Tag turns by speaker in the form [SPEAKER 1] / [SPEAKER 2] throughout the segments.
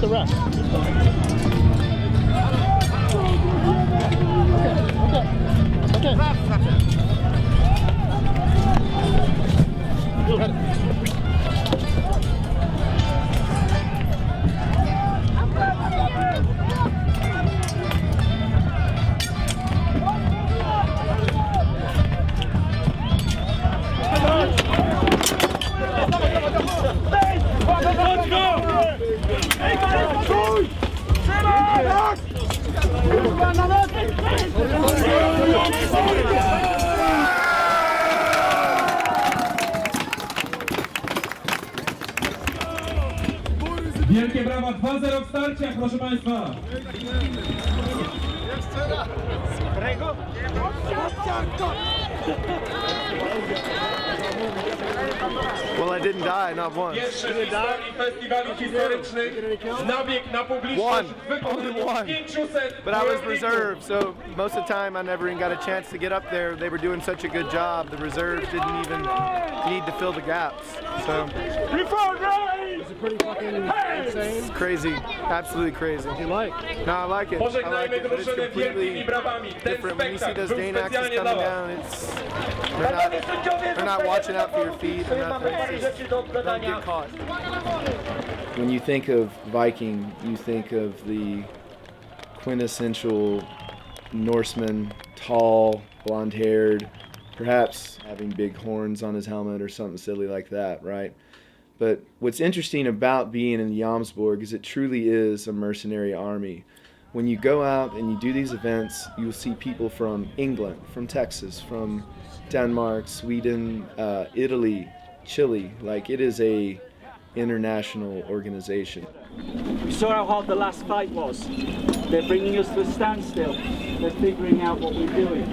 [SPEAKER 1] the rest. Okay. Go ahead.
[SPEAKER 2] Wielkie brawa, 2-0 w starciach, proszę Państwa.
[SPEAKER 1] Jeszcze raz. Którego?
[SPEAKER 3] Well, I didn't die, not once.
[SPEAKER 2] Pierwszy w historii festiwali historycznych nabieg na publiczność wykonany 500.
[SPEAKER 3] But I was reserved, so most of the time I never even got a chance to get up there. They were doing such a good job. The reserves didn't even need to fill the gaps. So
[SPEAKER 1] Is it pretty fucking insane?
[SPEAKER 3] it's crazy, absolutely crazy.
[SPEAKER 1] You like?
[SPEAKER 3] No, I like it. I like it, but it's completely different. When you see those Dane axes coming down, they're not watching out for your feet or nothing. It's just, don't get caught.
[SPEAKER 4] When you think of Viking, you think of the quintessential Norseman, tall, blonde-haired, perhaps having big horns on his helmet or something silly like that, right? But what's interesting about being in Jomsborg is it truly is a mercenary army. When you go out and you do these events, you'll see people from England, from Texas, from Denmark, Sweden, Italy, Chile. Like, it is a international organization.
[SPEAKER 5] We saw how hard the last fight was. They're bringing us to a standstill. They're figuring out what we're doing.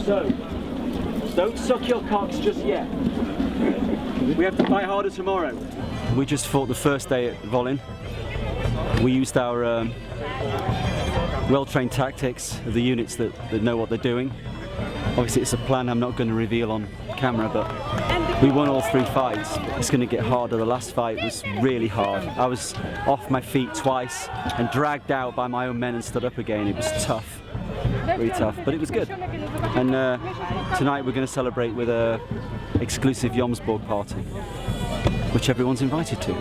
[SPEAKER 5] So, don't suck your cocks just yet. We have to fight harder tomorrow. We just fought the first day at Volin. We used our well-trained tactics of the units that know what they're doing. Obviously it's a plan I'm not going to reveal on camera, but we won all 3 fights. It's going to get harder. The last fight was really hard. I was off my feet twice and dragged out by my own men and stood up again. It was tough, really tough, but it was good. And tonight we're going to celebrate with a exclusive Jomsborg party, which everyone's invited to.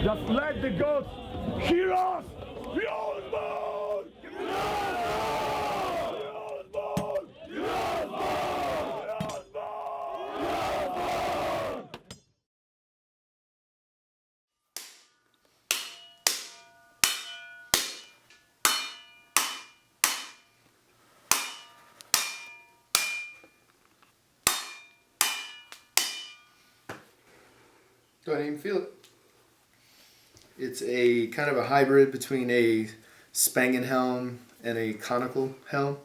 [SPEAKER 6] Just let the gods hear us! Jomsborg!
[SPEAKER 4] Don't even feel it. It's a kind of a hybrid between a Spangen helm and a conical helm.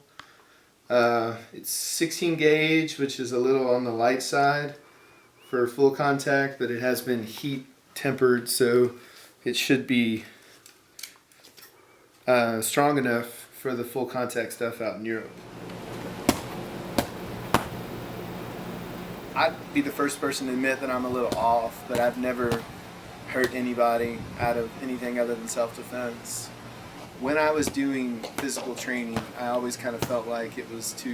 [SPEAKER 4] It's 16 gauge, which is a little on the light side for full contact, but it has been heat tempered, so it should be strong enough for the full contact stuff out in Europe. I'd be the first person to admit that I'm a little off, but I've never hurt anybody out of anything other than self-defense. When I was doing physical training, I always kind of felt like it was to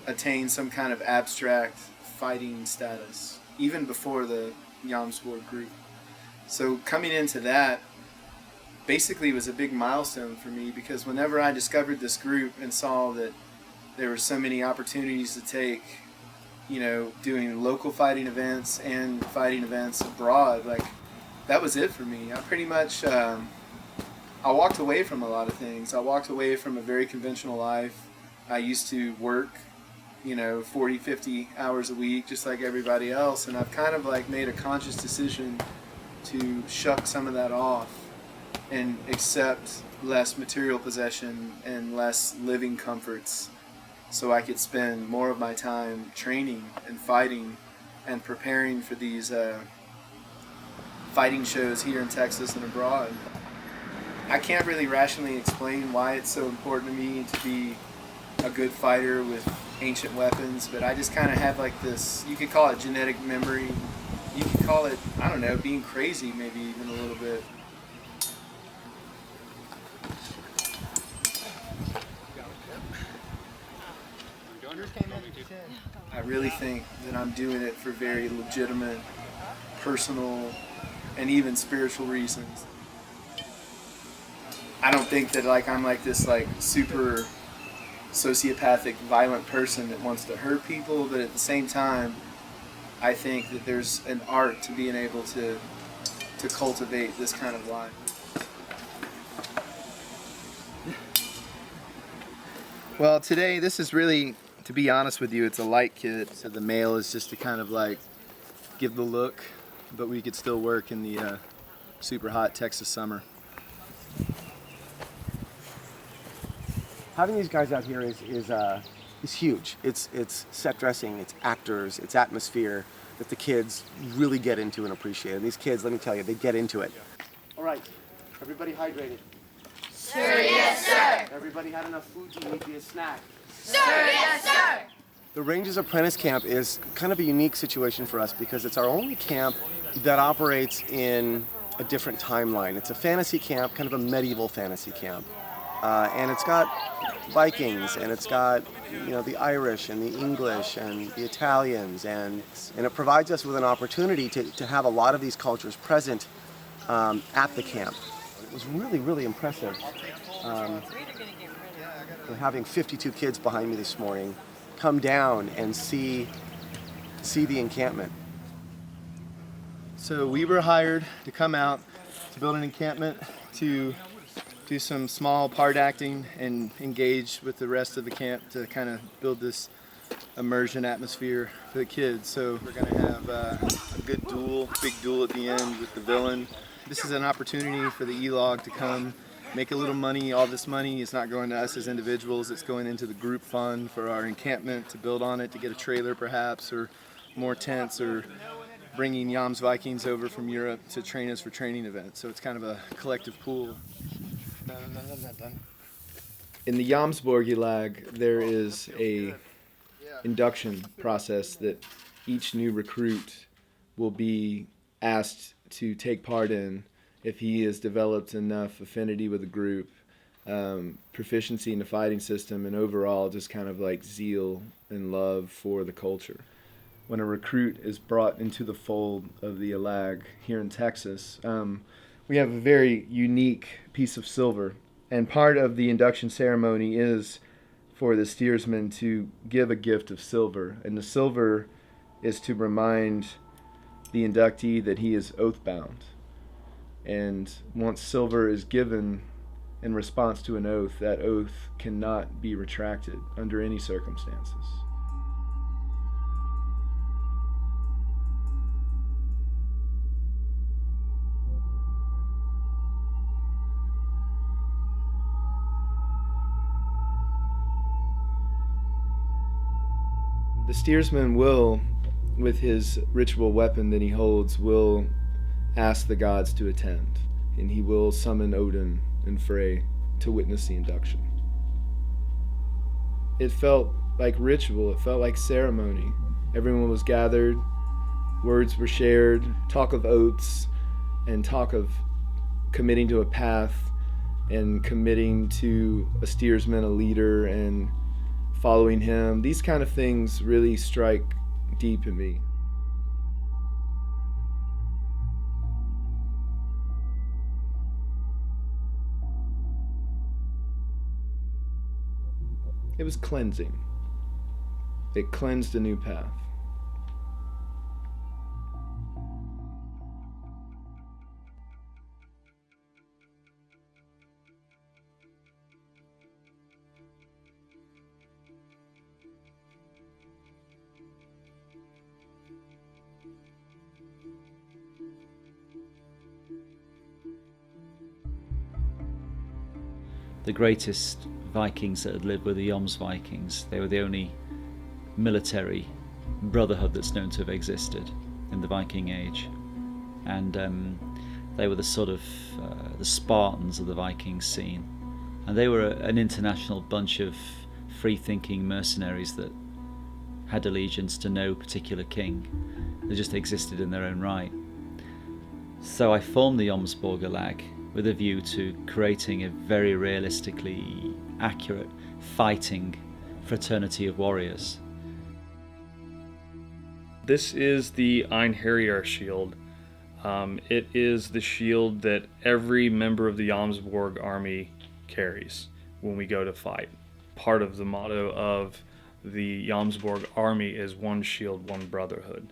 [SPEAKER 4] attain some kind of abstract fighting status, even before the Jomsborg group. So coming into that basically was a big milestone for me, because whenever I discovered this group and saw that there were so many opportunities to take, you know, doing local fighting events and fighting events abroad, like, that was it for me. I pretty much, I walked away from a lot of things. I walked away from a very conventional life. I used to work, you know, 40, 50 hours a week, just like everybody else, and I've kind of like made a conscious decision to shuck some of that off and accept less material possession and less living comforts, so I could spend more of my time training and fighting and preparing for these fighting shows here in Texas and abroad. I can't really rationally explain why it's so important to me to be a good fighter with ancient weapons, but I just kind of have like this, you could call it genetic memory, you could call it, I don't know, being crazy, maybe even a little bit. I really think that I'm doing it for very legitimate, personal, and even spiritual reasons. I don't think that I'm like this super sociopathic, violent person that wants to hurt people, but at the same time, I think that there's an art to being able to cultivate this kind of life. Well, today, this is really, to be honest with you, it's a light kit. So the mail is just to kind of give the look, but we could still work in the super hot Texas summer.
[SPEAKER 7] Having these guys out here is huge. It's set dressing, it's actors, it's atmosphere that the kids really get into and appreciate. And these kids, let me tell you, they get into it. All right, everybody hydrated?
[SPEAKER 8] Sir, yes, sir.
[SPEAKER 7] Everybody had enough food to eat via snack?
[SPEAKER 8] Sir, yes, sir.
[SPEAKER 7] The Rangers Apprentice Camp is kind of a unique situation for us because it's our only camp that operates in a different timeline. It's a fantasy camp, kind of a medieval fantasy camp. And it's got Vikings, and it's got, the Irish and the English and the Italians, and it provides us with an opportunity to have a lot of these cultures present at the camp. It was really, really impressive. Having 52 kids behind me this morning come down and see the encampment.
[SPEAKER 4] So we were hired to come out to build an encampment, to do some small part acting and engage with the rest of the camp to kind of build this immersion atmosphere for the kids. So we're going to have a good duel, big duel at the end with the villain. This is an opportunity for the E-Log to come make a little money. All this money is not going to us as individuals, it's going into the group fund for our encampment, to build on it, to get a trailer perhaps, or more tents, or bringing JomsVikings over from Europe to train us for training events. So it's kind of a collective pool. In the Jomsborg Lag, there is a induction process that each new recruit will be asked to take part in if he has developed enough affinity with the group, proficiency in the fighting system, and overall just kind of zeal and love for the culture. When a recruit is brought into the fold of the Lag here in Texas, we have a very unique piece of silver, and part of the induction ceremony is for the steersman to give a gift of silver, and the silver is to remind the inductee that he is oath-bound. And once silver is given in response to an oath, that oath cannot be retracted under any circumstances. The steersman will, with his ritual weapon that he holds, will ask the gods to attend, and he will summon Odin and Frey to witness the induction. It felt like ritual, it felt like ceremony. Everyone was gathered, words were shared, talk of oaths, and talk of committing to a path, and committing to a steersman, a leader, and following him. These kind of things really strike deep in me. It was cleansing. It cleansed a new path.
[SPEAKER 5] The greatest Vikings that had lived were the JomsVikings. They were the only military brotherhood that's known to have existed in the Viking Age, and they were the sort of the Spartans of the Viking scene, and they were an international bunch of free-thinking mercenaries that had allegiance to no particular king. They just existed in their own right. So I formed the Jomsborg Lag with a view to creating a very realistically accurate fighting fraternity of warriors.
[SPEAKER 9] This is the Einherjar shield. It is the shield that every member of the Jomsborg army carries when we go to fight. Part of the motto of the Jomsborg army is one shield, one brotherhood.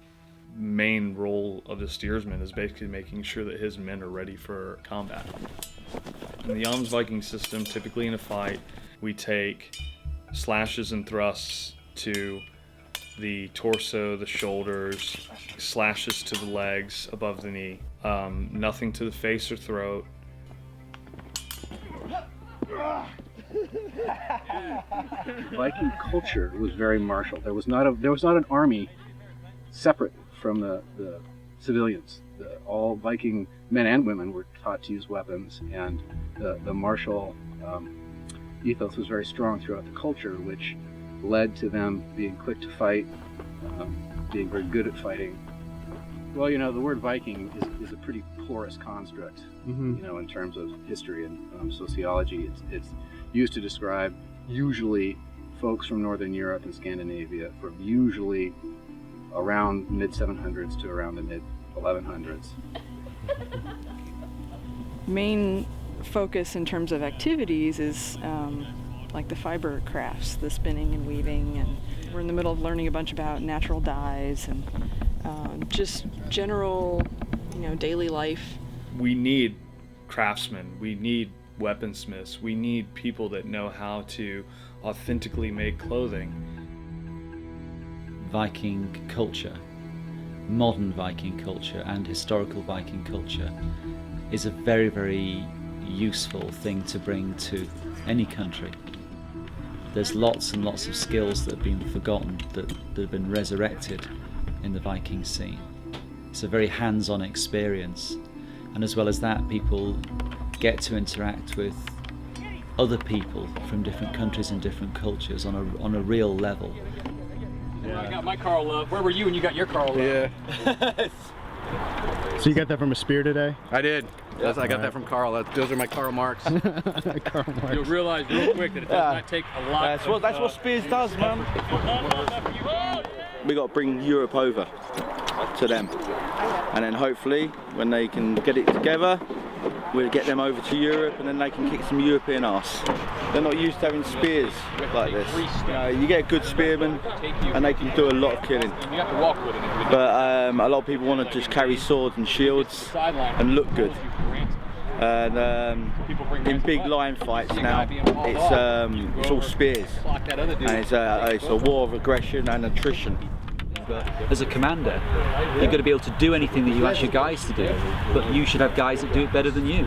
[SPEAKER 9] Main role of the steersman is basically making sure that his men are ready for combat. In the JomsViking system, typically in a fight, we take slashes and thrusts to the torso, the shoulders, slashes to the legs, above the knee, nothing to the face or throat.
[SPEAKER 10] Viking culture was very martial. There was not an army separate from the civilians. All Viking men and women were taught to use weapons, and the martial ethos was very strong throughout the culture, which led to them being quick to fight, being very good at fighting. Well, you know, the word Viking is a pretty porous construct, you know, in terms of history and sociology. It's used to describe usually folks from Northern Europe and Scandinavia from usually around mid-700s to around the mid-1100s.
[SPEAKER 11] Main focus in terms of activities is like the fiber crafts, the spinning and weaving, and we're in the middle of learning a bunch about natural dyes and just general, you know, daily life.
[SPEAKER 9] We need craftsmen, we need weaponsmiths, we need people that know how to authentically make clothing.
[SPEAKER 5] Viking culture, modern Viking culture and historical Viking culture is a very, very useful thing to bring to any country. There's lots and lots of skills that have been forgotten that have been resurrected in the Viking scene. It's a very hands-on experience, and as well as that, people get to interact with other people from different countries and different cultures on a real level.
[SPEAKER 12] Yeah. I got my Carl Love. Where were you when you got your Carl Love?
[SPEAKER 1] Yeah. So you got that from a spear today?
[SPEAKER 10] I did. Yes, I got that from Carl. Those are my Karl Marx.
[SPEAKER 1] Karl Marx.
[SPEAKER 12] You'll realize real quick that it does not take a lot.
[SPEAKER 13] That's what spears does, man. We got to bring Europe over to them, and then hopefully when they can get it together, we'll get them over to Europe, and then they can kick some European ass. They're not used to having spears like this. You know, you get a good spearman and they can do a lot of killing. But a lot of people want to just carry swords and shields and look good. And in big lion fights now, it's all spears, and it's a war of aggression and attrition.
[SPEAKER 5] But as a commander, you're going to be able to do anything that you ask your guys to do, but you should have guys that do it better than you.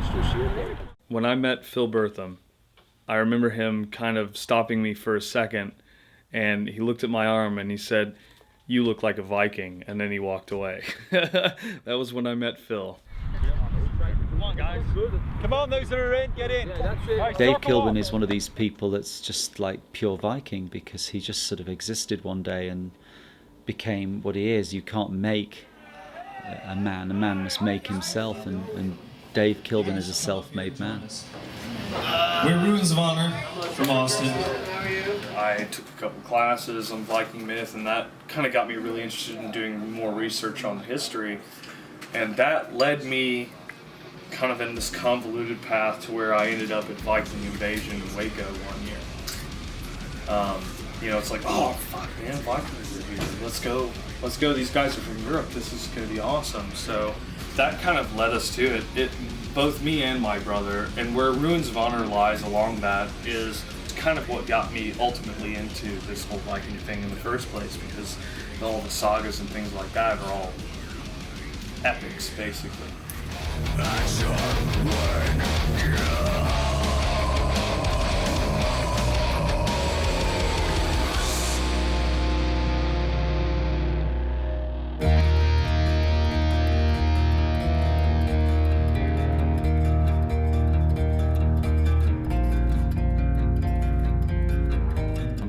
[SPEAKER 9] When I met Phil Burthem, I remember him kind of stopping me for a second, and he looked at my arm and he said, "You look like a Viking," and then he walked away. That was when I met Phil.
[SPEAKER 12] Come on, guys. Come on, those that are in, get in.
[SPEAKER 5] Dave Kilburn is one of these people that's just like pure Viking, because he just sort of existed one day and became what he is. You can't make a man must make himself, and Dave Kilburn is a self-made man.
[SPEAKER 14] We're Runes of Honor from Austin.
[SPEAKER 9] I took a couple classes on Viking myth, and that kind of got me really interested in doing more research on history, and that led me kind of in this convoluted path to where I ended up at Viking Invasion in Waco one year. You know, it's like, oh fuck man, Vikings are here, let's go, these guys are from Europe, this is going to be awesome. So that kind of led us to it, both me and my brother, and where Runes of Honor lies along that is kind of what got me ultimately into this whole Viking thing in the first place, because all the sagas and things like that are all epics, basically.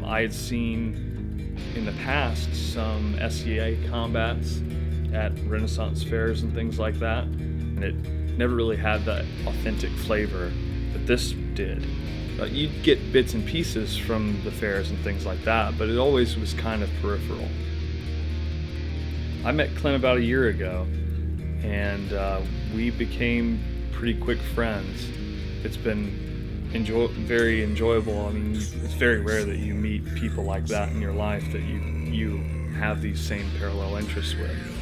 [SPEAKER 9] I had seen in the past some SCA combats at Renaissance fairs and things like that, and it never really had that authentic flavor that this did. You'd get bits and pieces from the fairs and things like that, but it always was kind of peripheral. I met Clint about a year ago, and we became pretty quick friends. It's been very enjoyable. I mean, it's very rare that you meet people like that in your life that you have these same parallel interests with.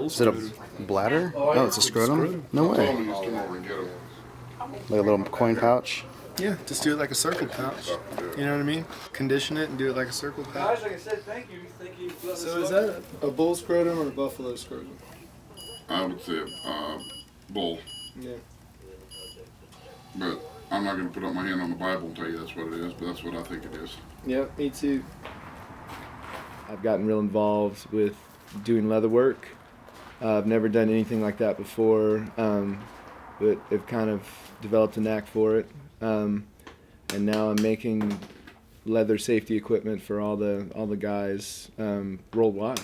[SPEAKER 15] Is it a bladder? Oh, it's a scrotum? No way. Like a little coin pouch?
[SPEAKER 4] Yeah, just do it like a circle pouch. You know what I mean? Condition it and do it like a circle pouch.
[SPEAKER 16] Guys, like I said, thank you.
[SPEAKER 4] So is that a bull scrotum or a buffalo scrotum?
[SPEAKER 17] I would say bull.
[SPEAKER 4] Yeah.
[SPEAKER 17] But I'm not going to put up my hand on the Bible and tell you that's what it is, but that's what I think it is.
[SPEAKER 4] Yep, me too. I've gotten real involved with doing leather work. I've never done anything like that before, but I've kind of developed a knack for it. And now I'm making leather safety equipment for all the guys worldwide.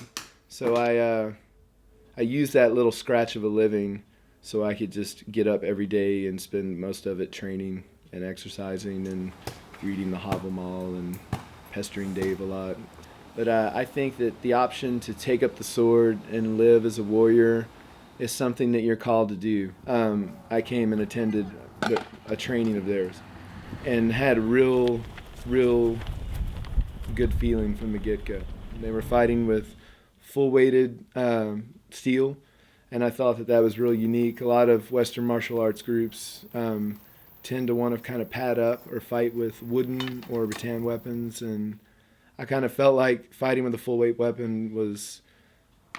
[SPEAKER 4] So I use that little scratch of a living so I could just get up every day and spend most of it training and exercising and reading the Hobble and pestering Dave a lot. But I think that the option to take up the sword and live as a warrior is something that you're called to do. I came and attended a training of theirs and had a real good feeling from the get-go. They were fighting with full-weighted steel, and I thought that was real unique. A lot of Western martial arts groups tend to want to kind of pad up or fight with wooden or rattan weapons, and I kind of felt like fighting with a full-weight weapon was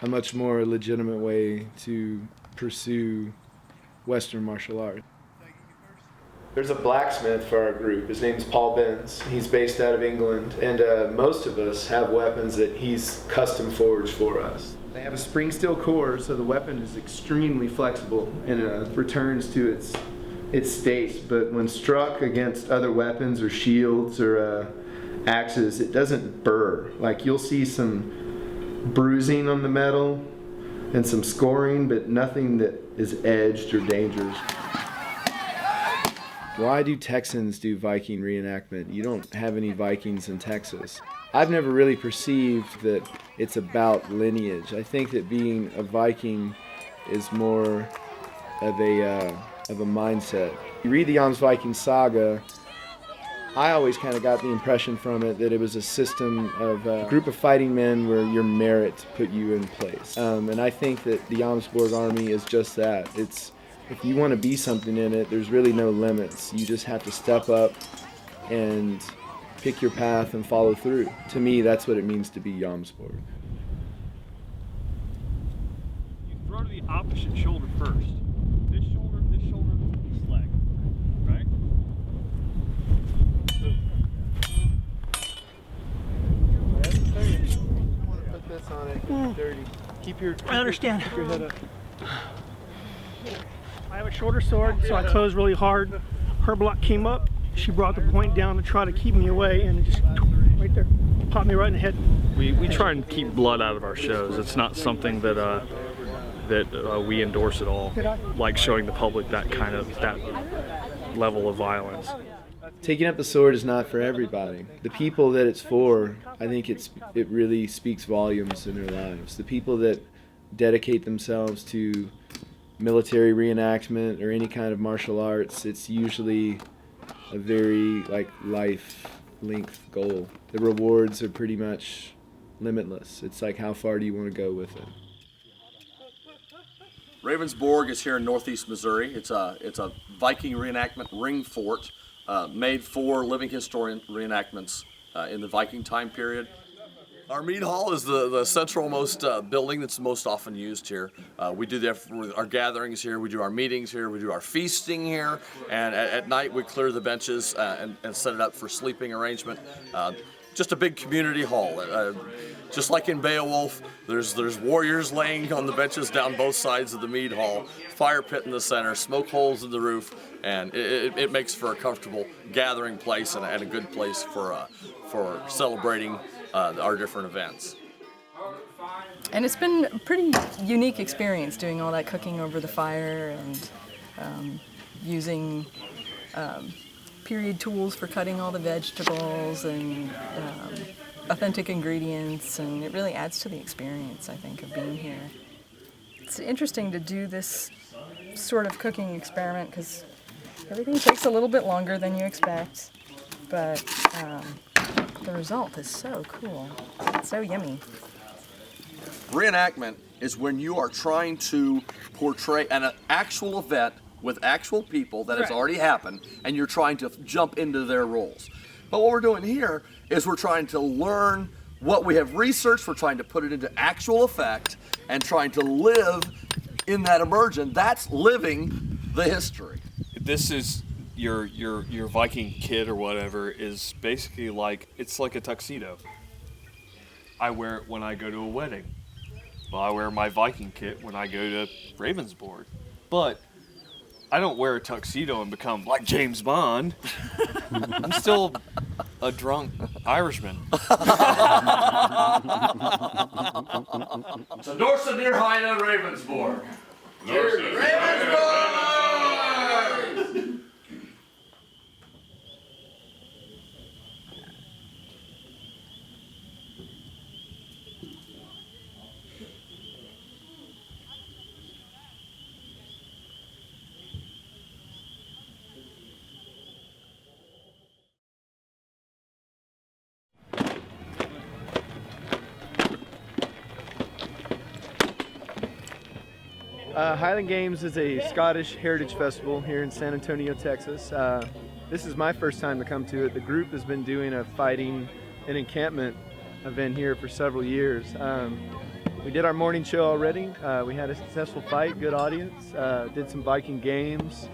[SPEAKER 4] a much more legitimate way to pursue Western martial art. There's a blacksmith for our group. His name's Paul Benz. He's based out of England, and most of us have weapons that he's custom forged for us. They have a spring steel core, so the weapon is extremely flexible and returns to its state. But when struck against other weapons or shields or axes, it doesn't burr. Like, you'll see some bruising on the metal and some scoring, but nothing that is edged or dangerous. Why do Texans do Viking reenactment? You don't have any Vikings in Texas. I've never really perceived that it's about lineage. I think that being a Viking is more of a mindset. You read the JomsViking saga, I always kind of got the impression from it that it was a system of a group of fighting men where your merit put you in place. And I think that the Jomsborg army is just that. If you want to be something in it, there's really no limits. You just have to step up and pick your path and follow through. To me, that's what it means to be Jomsborg.
[SPEAKER 12] You throw to the opposite shoulder first. This shoulder, this leg, right?
[SPEAKER 4] Put this on it, dirty. Keep your
[SPEAKER 18] I understand.
[SPEAKER 4] Keep your head up.
[SPEAKER 18] I have a shorter sword, so I closed really hard. Her block came up. She brought the point down to try to keep me away, and just right there, popped me right in the head.
[SPEAKER 9] We try and keep blood out of our shows. It's not something that we endorse at all. Like showing the public that level of violence.
[SPEAKER 4] Taking up the sword is not for everybody. The people that it's for, I think it really speaks volumes in their lives. The people that dedicate themselves to military reenactment or any kind of martial arts, it's usually a very life length goal. The rewards are pretty much limitless. It's like, how far do you want to go with it?
[SPEAKER 19] Ravensborg is here in northeast Missouri. It's a Viking reenactment ring fort made for living historian reenactments in the Viking time period. Our mead hall is the centralmost building that's most often used here. We do our gatherings here, we do our meetings here, we do our feasting here, and at night we clear the benches and set it up for sleeping arrangement. Just a big community hall. Just like in Beowulf, there's warriors laying on the benches down both sides of the mead hall, fire pit in the center, smoke holes in the roof, and it makes for a comfortable gathering place and a good place for celebrating our different events.
[SPEAKER 11] And it's been a pretty unique experience doing all that cooking over the fire and using period tools for cutting all the vegetables and authentic ingredients, and it really adds to the experience, I think, of being here. It's interesting to do this sort of cooking experiment because everything takes a little bit longer than you expect, but the result is so cool. It's so yummy.
[SPEAKER 19] Reenactment is when you are trying to portray an actual event with actual people that has already happened, and you're trying to jump into their roles. But what we're doing here is we're trying to learn what we have researched, we're trying to put it into actual effect, and trying to live in that immersion. That's living the history.
[SPEAKER 9] This is your Viking kit or whatever is basically it's like a tuxedo. I wear it when I go to a wedding. Well, I wear my Viking kit when I go to Ravensborg. But I don't wear a tuxedo and become like James Bond. I'm still a drunk Irishman.
[SPEAKER 19] So Dorsa near Highland, Ravensborg.
[SPEAKER 2] Ravensborg!
[SPEAKER 3] Highland Games is a Scottish heritage festival here in San Antonio, Texas. This is my first time to come to it. The group has been doing a fighting and encampment event here for several years. We did our morning show already. We had a successful fight, good audience, did some Viking games,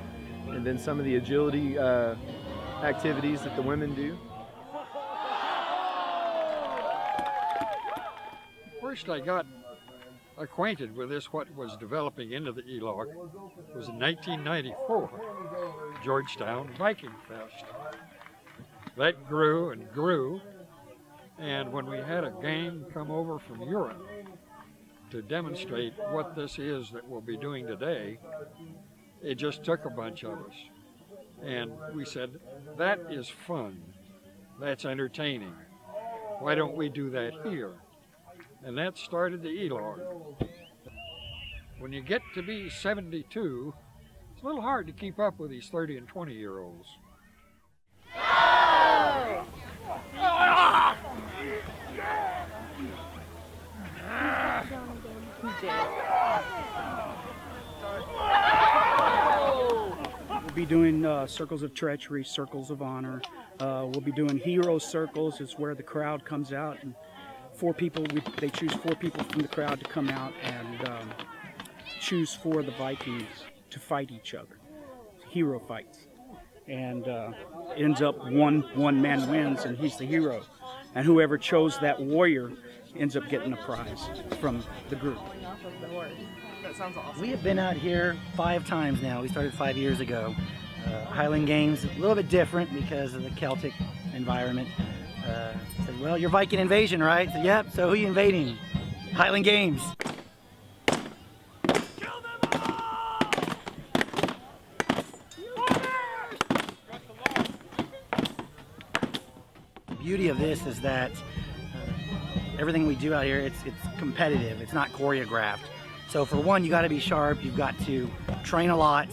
[SPEAKER 3] and then some of the agility activities that the women do.
[SPEAKER 16] First I got acquainted with what was developing into the Jylov was in 1994, Georgetown Viking Fest. That grew and grew, and when we had a gang come over from Europe to demonstrate what this is that we'll be doing today, it just took a bunch of us. And we said, that is fun, that's entertaining. Why don't we do that here? And that started the Jylov. When you get to be 72, it's a little hard to keep up with these 30 and 20-year-olds.
[SPEAKER 20] We'll be doing circles of treachery, circles of honor. We'll be doing hero circles. It's where the crowd comes out, and they choose 4 people from the crowd to come out and choose 4 of the Vikings to fight each other. Hero fights. And ends up one man wins and he's the hero. And whoever chose that warrior ends up getting a prize from the group.
[SPEAKER 11] That sounds awesome.
[SPEAKER 21] We have been out here 5 times now. We started 5 years ago. Highland Games, a little bit different because of the Celtic environment. Said, well, you're Viking invasion, right? Said, yep, so who are you invading? Highland Games. The beauty of this is that everything we do out here, it's competitive. It's not choreographed. So for one, you got to be sharp. You've got to train a lot.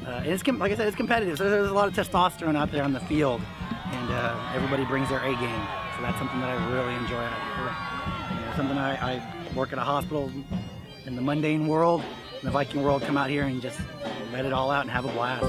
[SPEAKER 21] And it's, like I said, it's competitive. So there's a lot of testosterone out there on the field. And everybody brings their A game. So that's something that I really enjoy out here. You know, something I work at a hospital in the mundane world, in the Viking world, come out here and just let it all out and have a blast.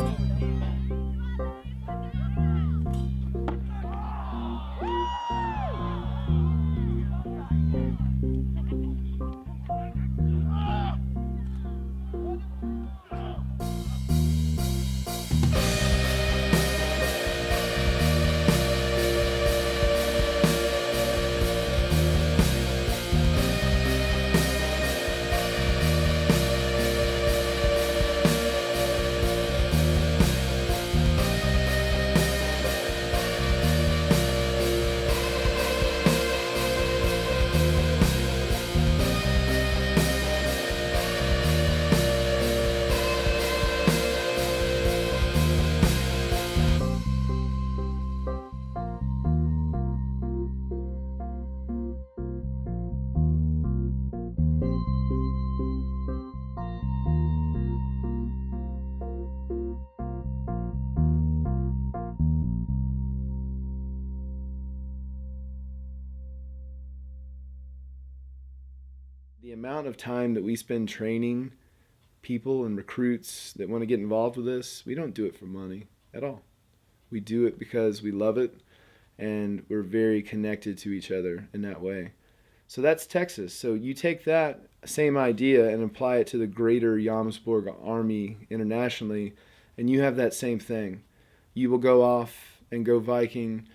[SPEAKER 3] amount of time that we spend training people and recruits that want to get involved with this, we don't do it for money at all. We do it because we love it, and we're very connected to each other in that way. So that's Texas. So you take that same idea and apply it to the greater Jomsborg army internationally, and you have that same thing. You will go off and go Viking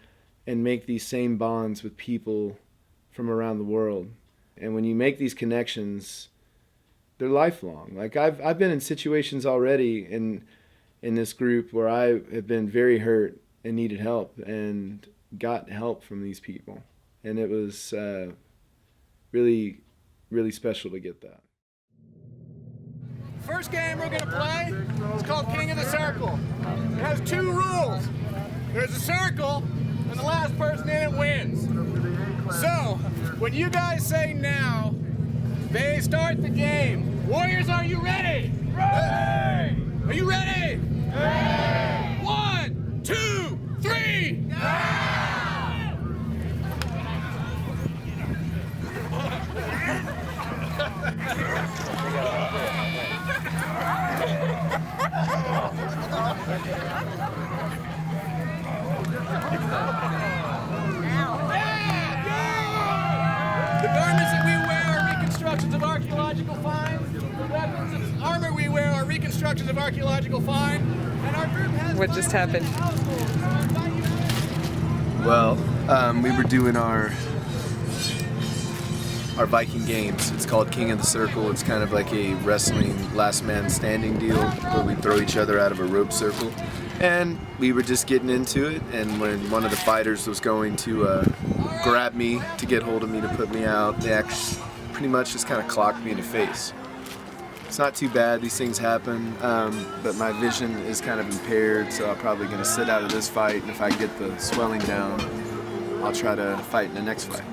[SPEAKER 3] and make these same bonds with people from around the world. And when you make these connections, they're lifelong. Like I've been in situations already in this group where I have been very hurt and needed help and got help from these people. And it was really, really special to get that.
[SPEAKER 1] First game we're gonna play is called King of the Circle. It has 2 rules. There's a circle, and the last person in it wins. So, when you guys say now, they start the game. Warriors, are you ready? Ready! Are you ready? Ready! 1, 2, 3! Now! The garments that we wear are reconstructions of archaeological finds. The weapons and armor we wear are reconstructions of archaeological find. And our group has...
[SPEAKER 11] What just happened?
[SPEAKER 4] Well, we were doing our Viking games. It's called King of the Circle. It's kind of like a wrestling last man standing deal where we throw each other out of a rope circle. And we were just getting into it, and when one of the fighters was going to grab me to get hold of me to put me out, they actually pretty much just kind of clocked me in the face. It's not too bad, these things happen, but my vision is kind of impaired, so I'm probably going to sit out of this fight, and if I get the swelling down, I'll try to fight in the next fight.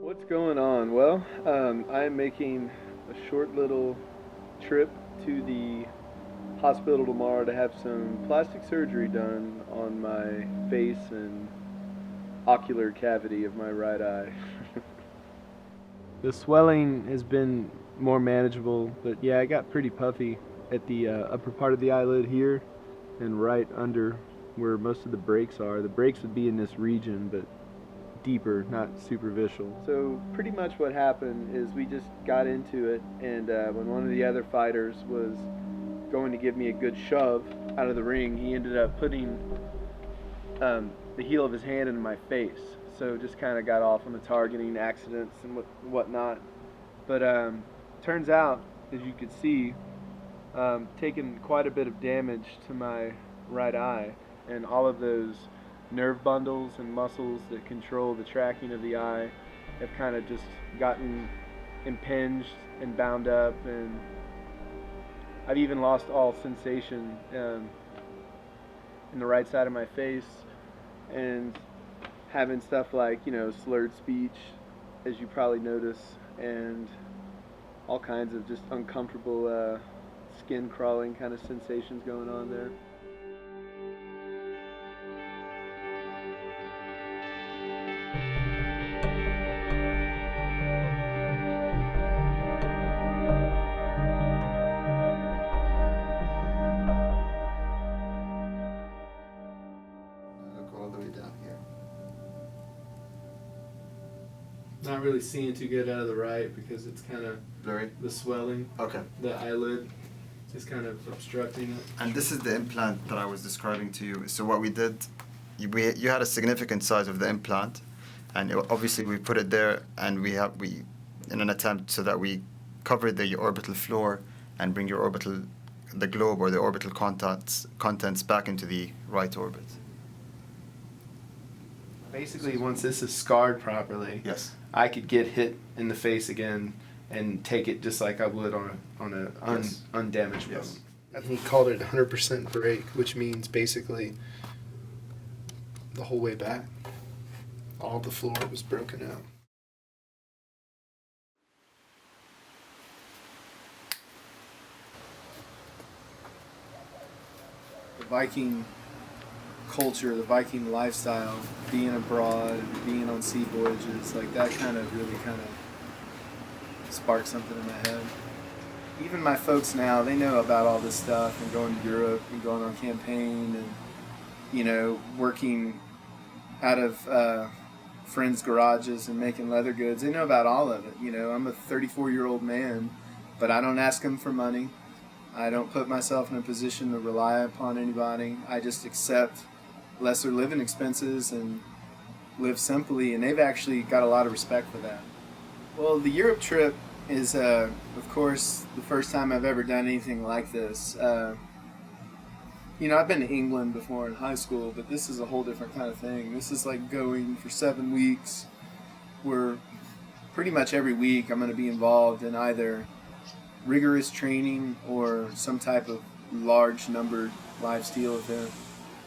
[SPEAKER 3] What's going on? Well, I'm making a short little trip to the hospital tomorrow to have some plastic surgery done on my face and ocular cavity of my right eye. The swelling has been more manageable, but yeah, I got pretty puffy at the upper part of the eyelid here and right under where most of the breaks are. The breaks would be in this region, but deeper, not superficial. So pretty much what happened is we just got into it, and when one of the other fighters was going to give me a good shove out of the ring, he ended up putting the heel of his hand into my face. So just kind of got off on the targeting accidents and whatnot. But turns out, as you could see, taken quite a bit of damage to my right eye, and all of those nerve bundles and muscles that control the tracking of the eye have kind of just gotten impinged and bound up, and I've even lost all sensation in the right side of my face, and having stuff like, you know, slurred speech, as you probably notice, and all kinds of just uncomfortable skin crawling kind of sensations going on there. Not really seeing too good out of the right because it's kind of
[SPEAKER 15] blurry.
[SPEAKER 3] The swelling.
[SPEAKER 15] Okay.
[SPEAKER 3] The eyelid is kind of obstructing it.
[SPEAKER 15] And this is the implant that I was describing to you. So what we did, you had a significant size of the implant, and obviously we put it there, and we in an attempt so that we cover the orbital floor and bring the globe or the orbital contents back into the right orbit.
[SPEAKER 3] Basically, once this is scarred properly,
[SPEAKER 15] yes,
[SPEAKER 3] I could get hit in the face again and take it just like I would on an undamaged bone. He called it 100% break, which means basically the whole way back, all the floor was broken out.
[SPEAKER 4] Viking culture, the Viking lifestyle, being abroad, being on sea voyages, like that kind of really kind of sparked something in my head. Even my folks now, they know about all this stuff and going to Europe and going on campaign and, you know, working out of friends' garages and making leather goods. They know about all of it. You know, I'm a 34-year-old man, but I don't ask them for money. I don't put myself in a position to rely upon anybody. I just accept lesser living expenses and live simply, and they've actually got a lot of respect for that. Well, the Europe trip is, of course, the first time I've ever done anything like this. You know, I've been to England before in high school, but this is a whole different kind of thing. This is like going for 7 weeks, where pretty much every week I'm going to be involved in either rigorous training or some type of large numbered live steel event.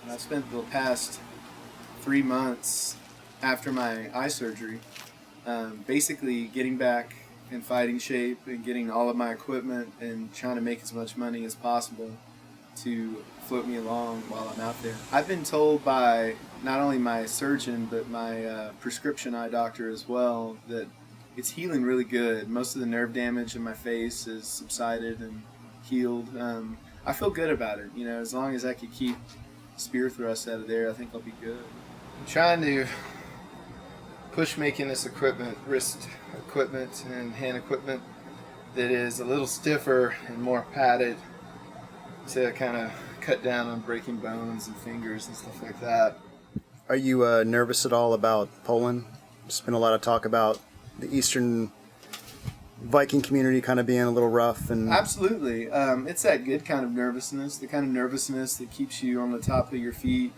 [SPEAKER 4] And I spent the past 3 months after my eye surgery basically getting back in fighting shape and getting all of my equipment and trying to make as much money as possible to float me along while I'm out there. I've been told by not only my surgeon but my prescription eye doctor as well that it's healing really good. Most of the nerve damage in my face has subsided and healed. I feel good about it. You know, as long as I could keep spear thrusts out of there, I think I'll be good. I'm trying to push making this equipment, wrist equipment and hand equipment, that is a little stiffer and more padded to kind of cut down on breaking bones and fingers and stuff like that.
[SPEAKER 7] Are you nervous at all about Poland? There's been a lot of talk about the Eastern Viking community kind of being a little rough. And
[SPEAKER 4] absolutely. It's that good kind of nervousness, the kind of nervousness that keeps you on the top of your feet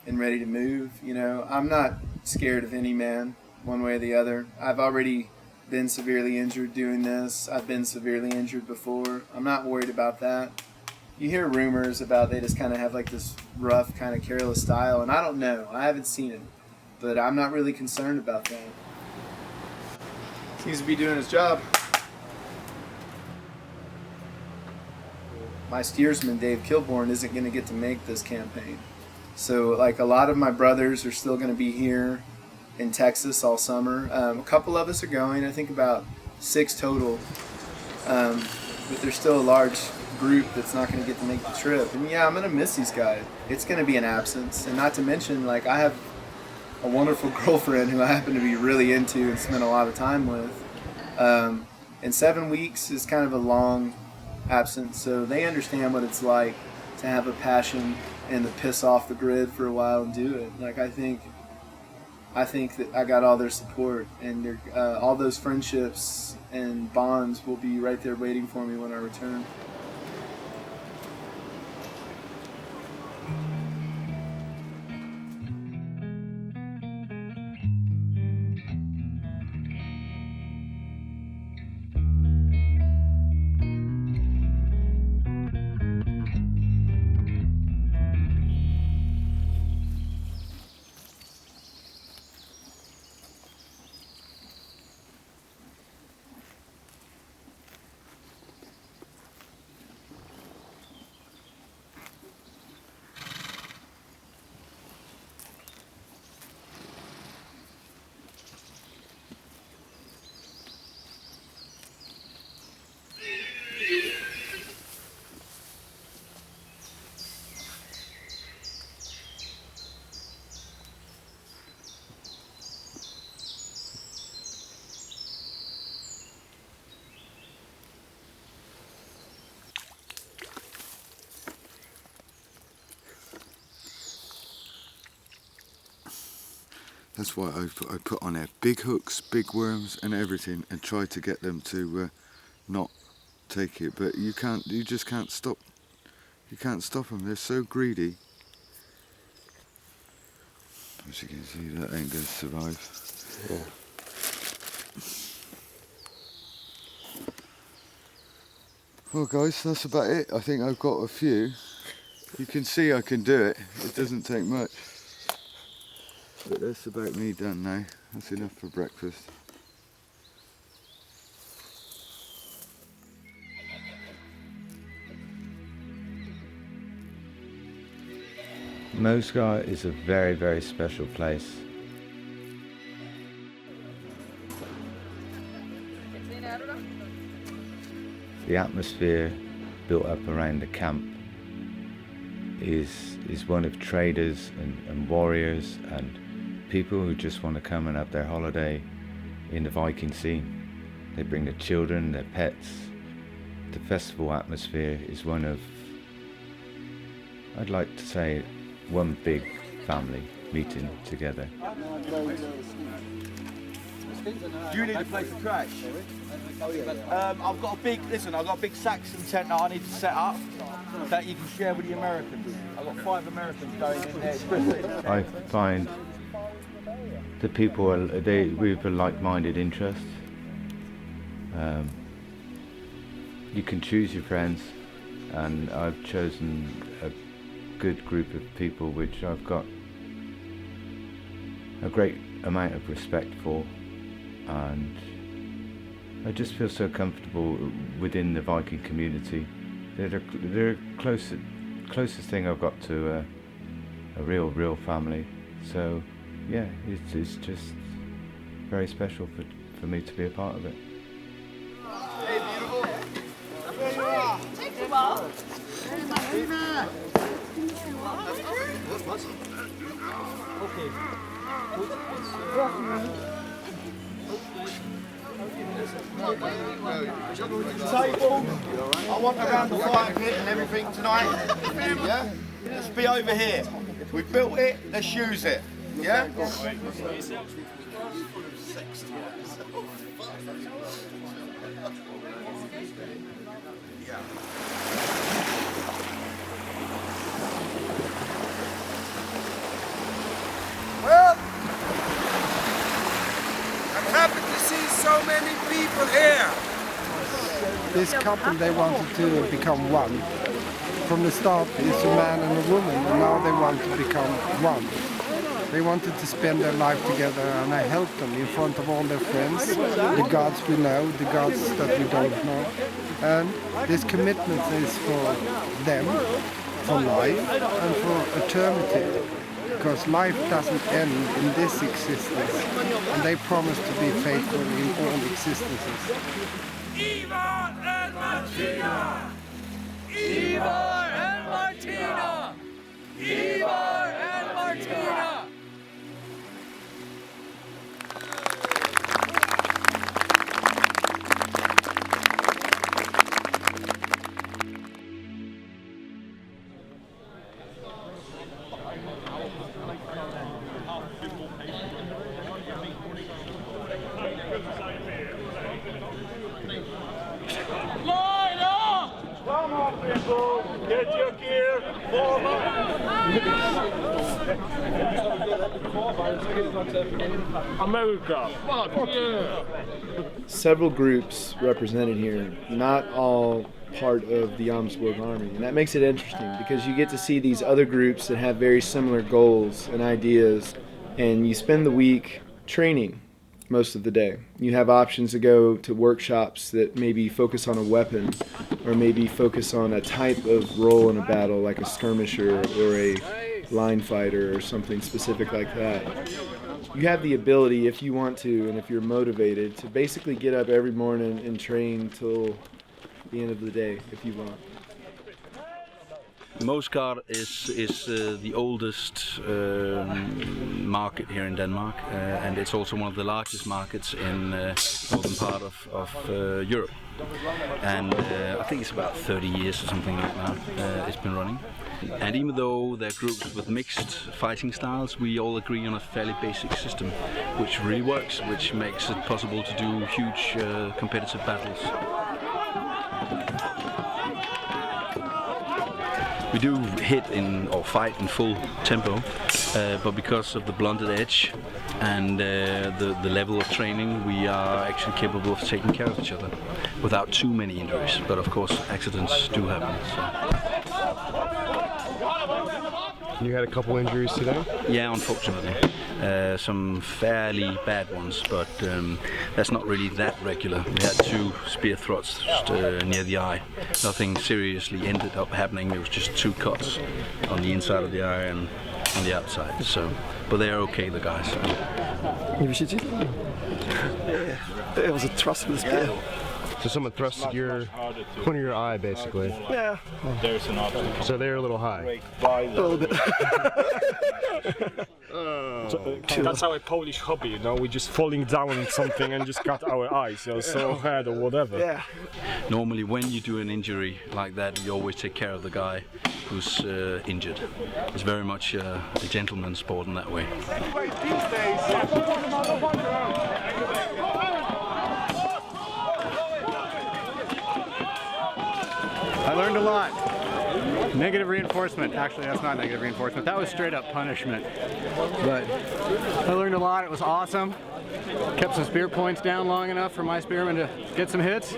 [SPEAKER 4] and ready to move. You know, I'm not scared of any man one way or the other. I've already been severely injured doing this. I've been severely injured before. I'm not worried about that. You hear rumors about they just kind of have like this rough, kind of careless style, and I don't know. I haven't seen it, but I'm not really concerned about that. Seems to be doing his job. My steersman, Dave Kilborn, isn't going to get to make this campaign. So, like, a lot of my brothers are still going to be here in Texas all summer. A couple of us are going, I think about 6 total. But there's still a large group that's not going to get to make the trip. And yeah, I'm going to miss these guys. It's going to be an absence. And not to mention, like, I have a wonderful girlfriend who I happen to be really into and spend a lot of time with. And 7 weeks is kind of a long absence, so they understand what it's like to have a passion and to piss off the grid for a while and do it. Like, I think that I got all their support, and all those friendships and bonds will be right there waiting for me when I return.
[SPEAKER 6] That's why I put on there big hooks, big worms and everything, and try to get them to not take it. But you just can't stop. You can't stop them, they're so greedy. As you can see, that ain't going to survive.
[SPEAKER 7] Yeah.
[SPEAKER 6] Well guys, that's about it. I think I've got a few. You can see I can do it. It doesn't take much. But that's about me done now. That's enough for breakfast. Moesgård is a very, very special place. The atmosphere built up around the camp is one of traders and warriors and people who just want to come and have their holiday in the Viking scene. They bring their children, their pets. The festival atmosphere is one of, I'd like to say, one big family meeting together.
[SPEAKER 13] Do you need a place to crash? I've got a big Saxon tent that I need to set up that you can share with the Americans. I've got 5 Americans going in there.
[SPEAKER 6] I find the people we have a like-minded interest. You can choose your friends, and I've chosen a good group of people which I've got a great amount of respect for, and I just feel so comfortable within the Viking community. They're the closest thing I've got to a real family. So yeah, it's just very special for me to be a part of it.
[SPEAKER 1] Hey, beautiful. There you are. Take the ball.
[SPEAKER 13] Okay. Table, I want around the fire pit and everything tonight. Yeah? Let's be over here. We built it, let's use it. Yeah?
[SPEAKER 1] Well, I'm happy to see so many people here.
[SPEAKER 8] This couple, they wanted to become one. From the start, it's a man and a woman, and now they want to become one. They wanted to spend their life together, and I helped them in front of all their friends, the gods we know, the gods that we don't know. And this commitment is for them, for life, and for eternity. Because life doesn't end in this existence, and they promise to be faithful in all existences.
[SPEAKER 1] Ivar and Martina! Ivar and Martina! Ivar and Martina! Line up! Come on, people! Get your gear! Form America! Fuck yeah!
[SPEAKER 4] Several groups represented here, not all part of the Jomsborg army, and that makes it interesting because you get to see these other groups that have very similar goals and ideas, and you spend the week training most of the day. You have options to go to workshops that maybe focus on a weapon or maybe focus on a type of role in a battle like a skirmisher or a line fighter or something specific like that. You have the ability, if you want to and if you're motivated, to basically get up every morning and train till the end of the day if you want.
[SPEAKER 22] Moesgård is the oldest market here in Denmark, and it's also one of the largest markets in northern part of Europe. And I think it's about 30 years or something like that it's been running. And even though there are groups with mixed fighting styles, we all agree on a fairly basic system, which really works, which makes it possible to do huge competitive battles. We do hit or fight in full tempo, but because of the blunted edge and the level of training, we are actually capable of taking care of each other without too many injuries. But of course, accidents do happen. So.
[SPEAKER 5] You had a couple injuries today?
[SPEAKER 22] Yeah, unfortunately. Some fairly bad ones, but that's not really that regular. We had 2 spear thrusts near the eye. Nothing seriously ended up happening. It was just 2 cuts on the inside of the eye and on the outside. So, but they're okay, the guys.
[SPEAKER 5] Yeah, it was a thrust with a spear. So someone thrusted your corner of your eye, basically.
[SPEAKER 8] Yeah.
[SPEAKER 22] There's an option.
[SPEAKER 5] So they're a little high.
[SPEAKER 8] A little bit.
[SPEAKER 12] That's our Polish hobby, you know. We're just falling down on something and just cut our eyes, you know, so head or whatever.
[SPEAKER 8] Yeah.
[SPEAKER 22] Normally, when you do an injury like that, you always take care of the guy who's injured. It's very much a gentleman's sport in that way.
[SPEAKER 10] I learned a lot. Negative reinforcement. Actually, that's not negative reinforcement. That was straight up punishment. But I learned a lot. It was awesome. Kept some spear points down long enough for my spearmen to get some hits.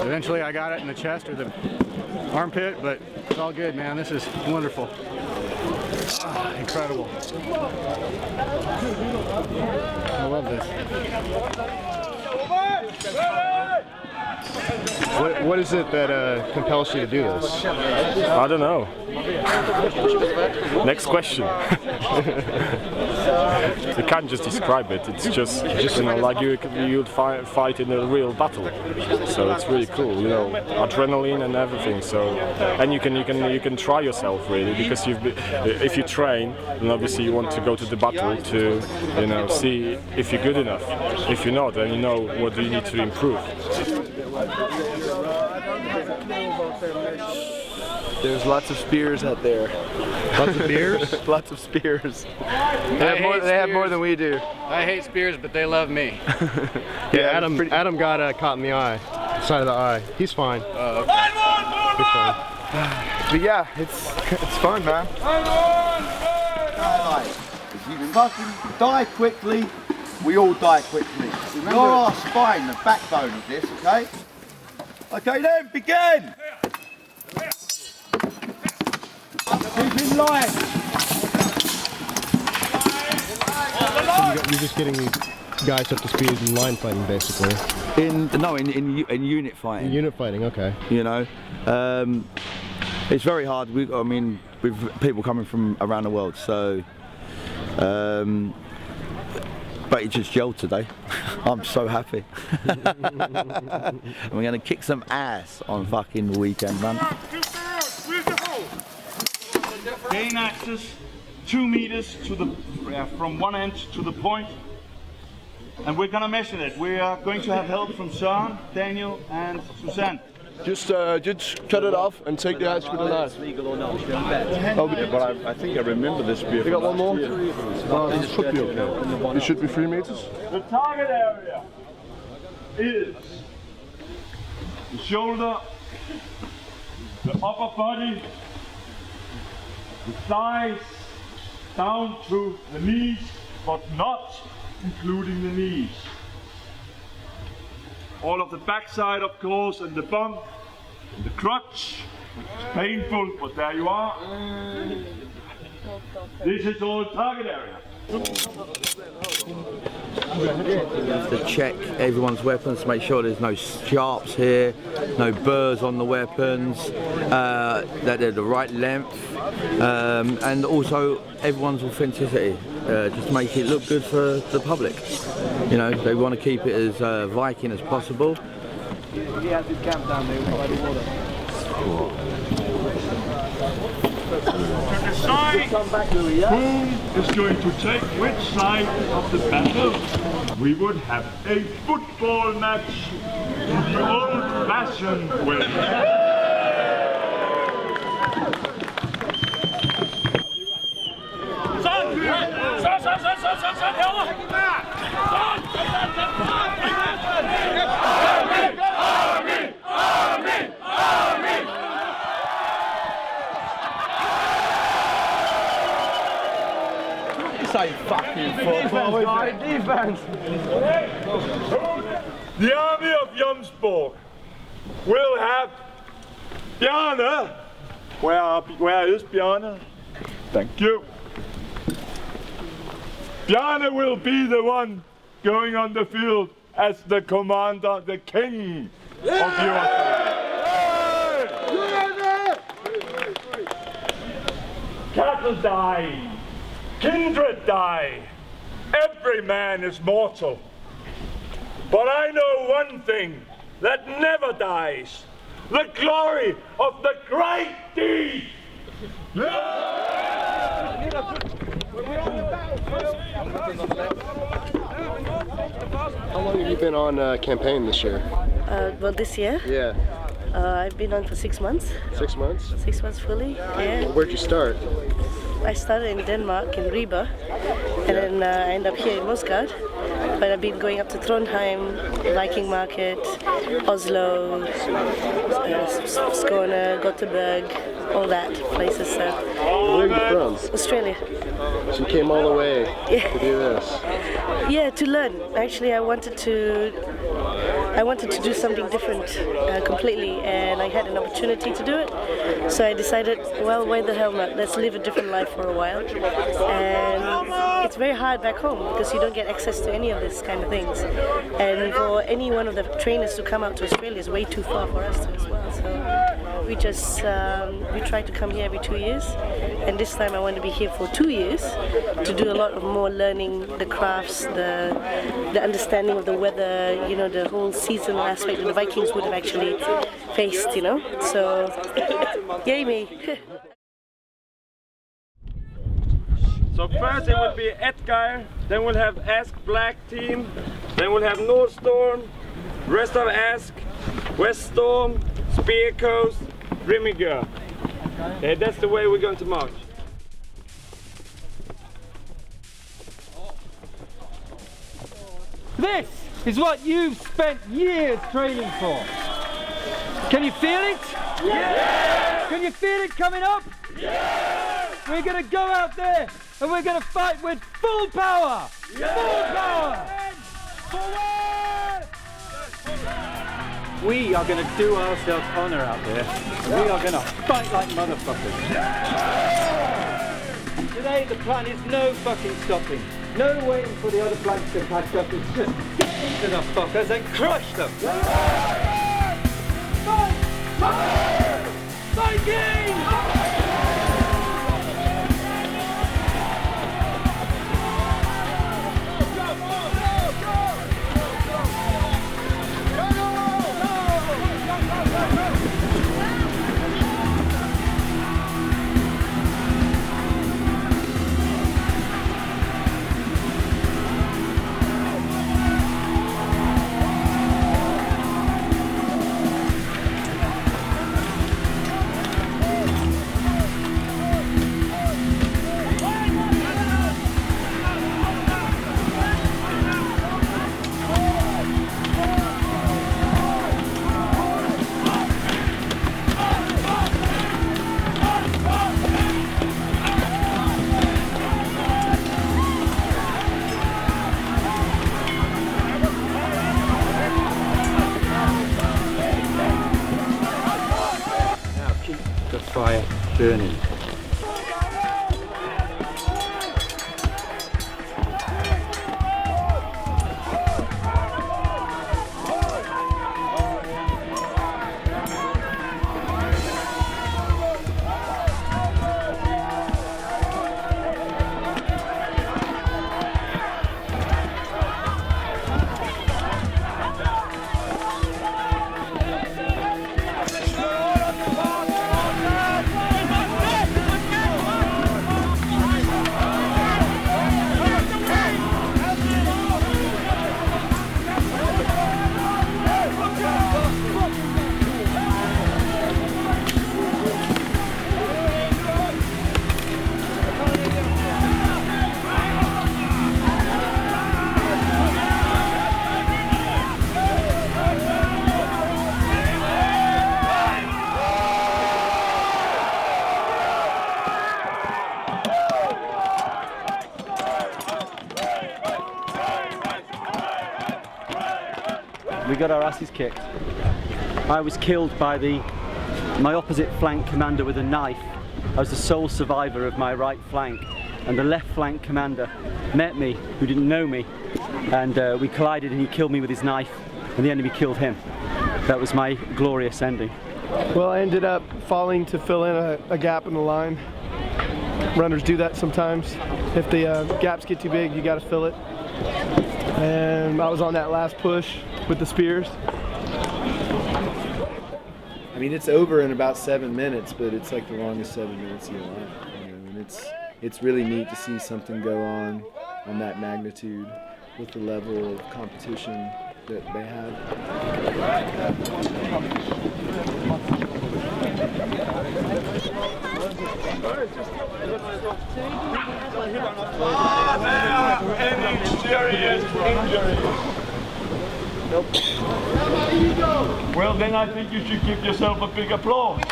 [SPEAKER 10] Eventually I got it in the chest or the armpit, but it's all good, man. This is wonderful. Incredible. I love this.
[SPEAKER 5] What is it that compels you to do this?
[SPEAKER 12] I don't know. Next question. You can't just describe it. It's just you know, like you'd fight in a real battle. So it's really cool, you know, adrenaline and everything. So, and you can try yourself really, because if you train, then obviously you want to go to the battle to, you know, see if you're good enough. If you're not, then you know what you need to improve.
[SPEAKER 3] There's lots of spears out there.
[SPEAKER 5] Lots of beers?
[SPEAKER 3] Lots of spears. They have more than we do.
[SPEAKER 10] I hate spears, but they love me.
[SPEAKER 5] Yeah, Adam got caught in the eye, side of the eye. He's fine.
[SPEAKER 10] Okay.
[SPEAKER 5] He's fine.
[SPEAKER 3] But yeah, it's fun, man.
[SPEAKER 23] If you fucking die quickly, we all die quickly. You're our spine, the backbone of this, okay? Okay then, begin! Keep in line!
[SPEAKER 5] So you're just getting guys up to speed in line fighting, basically?
[SPEAKER 13] In unit fighting.
[SPEAKER 5] In unit fighting, okay.
[SPEAKER 13] You know, it's very hard. I mean, with people coming from around the world, so. But it just gelled today. I'm so happy. And we're gonna kick some ass on fucking the weekend, man.
[SPEAKER 24] Gain access 2 meters to the from one end to the point, and we're gonna measure it. We are going to have help from Søren, Daniel, and Suzanne.
[SPEAKER 5] Just cut it off and take the ash with a knife.
[SPEAKER 25] Oh, but I think I remember this beer.
[SPEAKER 5] You got one more? It should be okay. It should be 3 meters.
[SPEAKER 24] The target area is the shoulder, the upper body, the thighs, down to the knees, but not including the knees. All of the backside, of course, and the bump, and the crutch. It's painful, but there you are. This is all target area.
[SPEAKER 13] You have to check everyone's weapons to make sure there's no sharps here, no burrs on the weapons, that they're the right length, and also everyone's authenticity, just to make it look good for the public. You know, they want to keep it as Viking as possible.
[SPEAKER 10] He has his camp down there by the water.
[SPEAKER 24] To decide who is going to take which side of the battle, we would have a football match in the old-fashioned way.
[SPEAKER 13] Say fucking football, defense.
[SPEAKER 24] The army of Jomsborg will have Bjarne. Where is Bjarne? Thank you. Bjarne will be the one going on the field as the commander, the king of yours. Cattle die, kindred die, every man is mortal. But I know one thing that never dies, the glory of the great deed.
[SPEAKER 5] How long have you been on campaign this year?
[SPEAKER 9] Well, this year?
[SPEAKER 5] Yeah.
[SPEAKER 9] I've been on for 6 months.
[SPEAKER 5] 6 months?
[SPEAKER 9] 6 months fully, yeah.
[SPEAKER 5] Where'd you start?
[SPEAKER 9] I started in Denmark, in Ribe, and then I ended up here in Moesgård. But I've been going up to Trondheim, Viking Market, Oslo, Skåne, Gothenburg, all that places.
[SPEAKER 5] Where are you from?
[SPEAKER 9] Australia.
[SPEAKER 5] So you came all the way to do this?
[SPEAKER 9] Yeah, to learn. Actually, I wanted to do something different completely, and I had an opportunity to do it. So I decided, well, why the hell not? Let's live a different life for a while. And it's very hard back home because you don't get access to any of this kind of things. And for any one of the trainers to come out to Australia is way too far for us as well. So we just we try to come here every 2 years, and this time I want to be here for 2 years to do a lot of more learning the crafts, the understanding of the weather, you know, the whole seasonal aspect that the Vikings would have actually faced, you know. So yay me.
[SPEAKER 2] So first it will be Edgar, then we'll have Ask Black team, then we'll have Northstorm, rest of Ask, Weststorm, Spear Coast, Drengr. Okay, that's the way we're going to march.
[SPEAKER 14] This is what you've spent years training for. Can you feel it? Yeah! Can you feel it coming up? Yeah! We're going to go out there and we're going to fight with full power! Yeah! Full power! Forward! We are going to do ourselves honour out there. We are going to fight like motherfuckers. Today the plan is no fucking stopping. No waiting for the other flanks to catch up. It's just get into the fuckers and crush them. Viking! Fire burning. We got our asses kicked. I was killed by my opposite flank commander with a knife
[SPEAKER 16] I was the sole survivor of my right flank, and the left flank commander met me, who didn't know me, and we collided and he killed me with his knife, and the enemy killed him. That was my glorious ending.
[SPEAKER 3] Well, I ended up falling to fill in a gap in the line. Runners do that sometimes. If the gaps get too big, you got to fill it. And I was on that last push with the spears. I mean, it's over in about 7 minutes, but it's like the longest 7 minutes of your life. You know? And it's really neat to see something go on that magnitude with the level of competition that they have.
[SPEAKER 24] Any serious injuries?
[SPEAKER 3] Nope.
[SPEAKER 24] Well, then I think you should give yourself a big applause.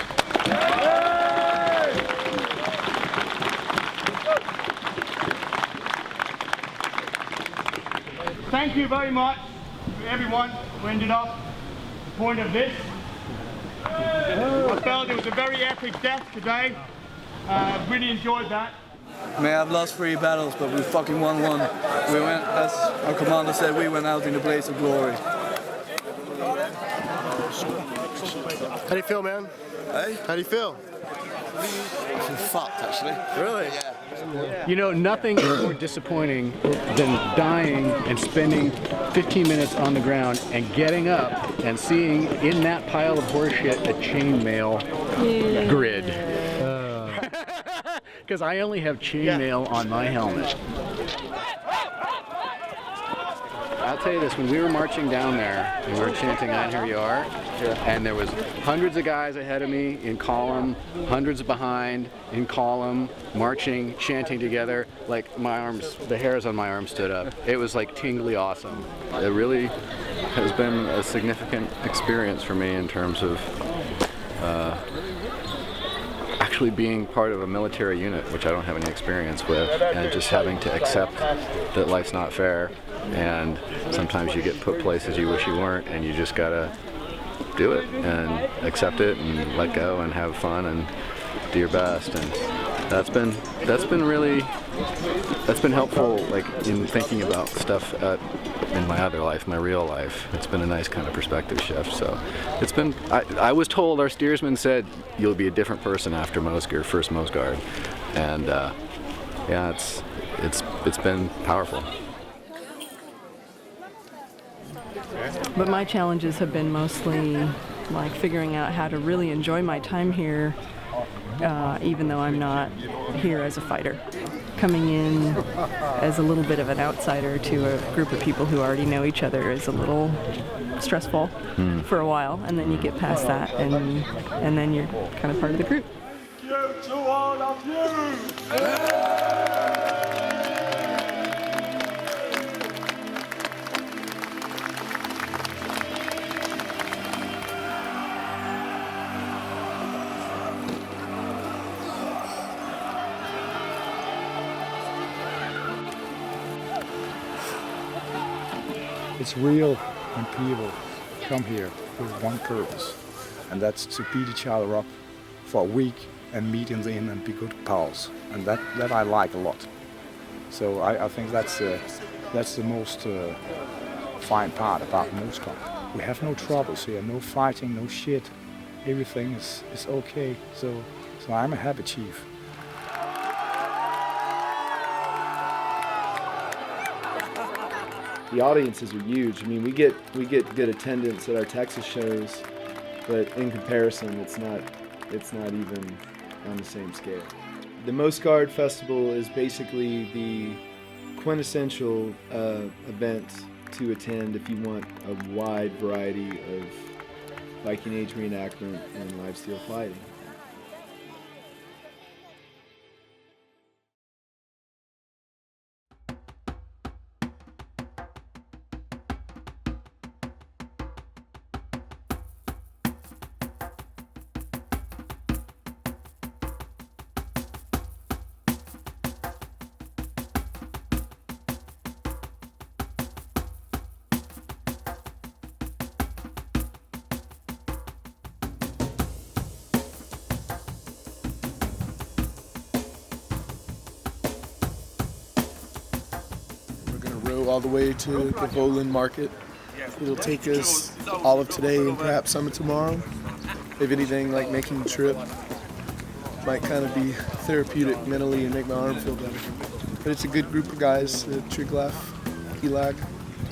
[SPEAKER 24] Thank you very much to everyone who ended up the point of this. I felt it was a very epic death today. Really enjoyed that.
[SPEAKER 17] May I've lost 3 battles, but we fucking won one. We went, as our commander said, we went out in a blaze of glory.
[SPEAKER 5] How do you feel, man?
[SPEAKER 17] Hey?
[SPEAKER 5] How do you feel?
[SPEAKER 17] I feel fucked, actually.
[SPEAKER 5] Really?
[SPEAKER 17] Yeah.
[SPEAKER 10] You know, nothing is more disappointing than dying and spending 15 minutes on the ground and getting up and seeing in that pile of horseshit a chainmail grid. Because I only have chainmail on my helmet. I'll tell you this, when we were marching down there and we were chanting "And Here You Are," and there was hundreds of guys ahead of me in column, hundreds behind in column, marching, chanting together, like my arms, the hairs on my arms stood up. It was like tingly awesome. It really has been a significant experience for me in terms of actually being part of a military unit, which I don't have any experience with, and just having to accept that life's not fair, and sometimes you get put places you wish you weren't, and you just gotta do it and accept it and let go and have fun and do your best. And that's been helpful, like in thinking about stuff in my other life, my real life. It's been a nice kind of perspective shift. So it's been, I was told, our steersman said, you'll be a different person after Moesgård, first Moesgård. And yeah, it's been powerful.
[SPEAKER 11] But my challenges have been mostly like figuring out how to really enjoy my time here, even though I'm not here as a fighter. Coming in as a little bit of an outsider to a group of people who already know each other is a little stressful for a while, and then you get past that, and then you're kind of part of the group.
[SPEAKER 24] Thank you to all of you!
[SPEAKER 18] It's real when people come here with one purpose, and that's to beat each other up for a week and meet in the inn and be good pals, and that I like a lot. So I think that's the most fine part about Moesgård. We have no troubles here, no fighting, no shit. Everything is okay. So I'm a happy chief.
[SPEAKER 3] The audiences are huge. I mean, we get good attendance at our Texas shows, but in comparison, it's not even on the same scale. The Moesgård Festival is basically the quintessential event to attend if you want a wide variety of Viking Age reenactment and live steel fighting.
[SPEAKER 7] row all the way to the Volin market. It'll take us all of today and perhaps some of tomorrow. If anything, like making the trip might kind of be therapeutic mentally and make my arm feel better. But it's a good group of guys, Triglaf, Elag,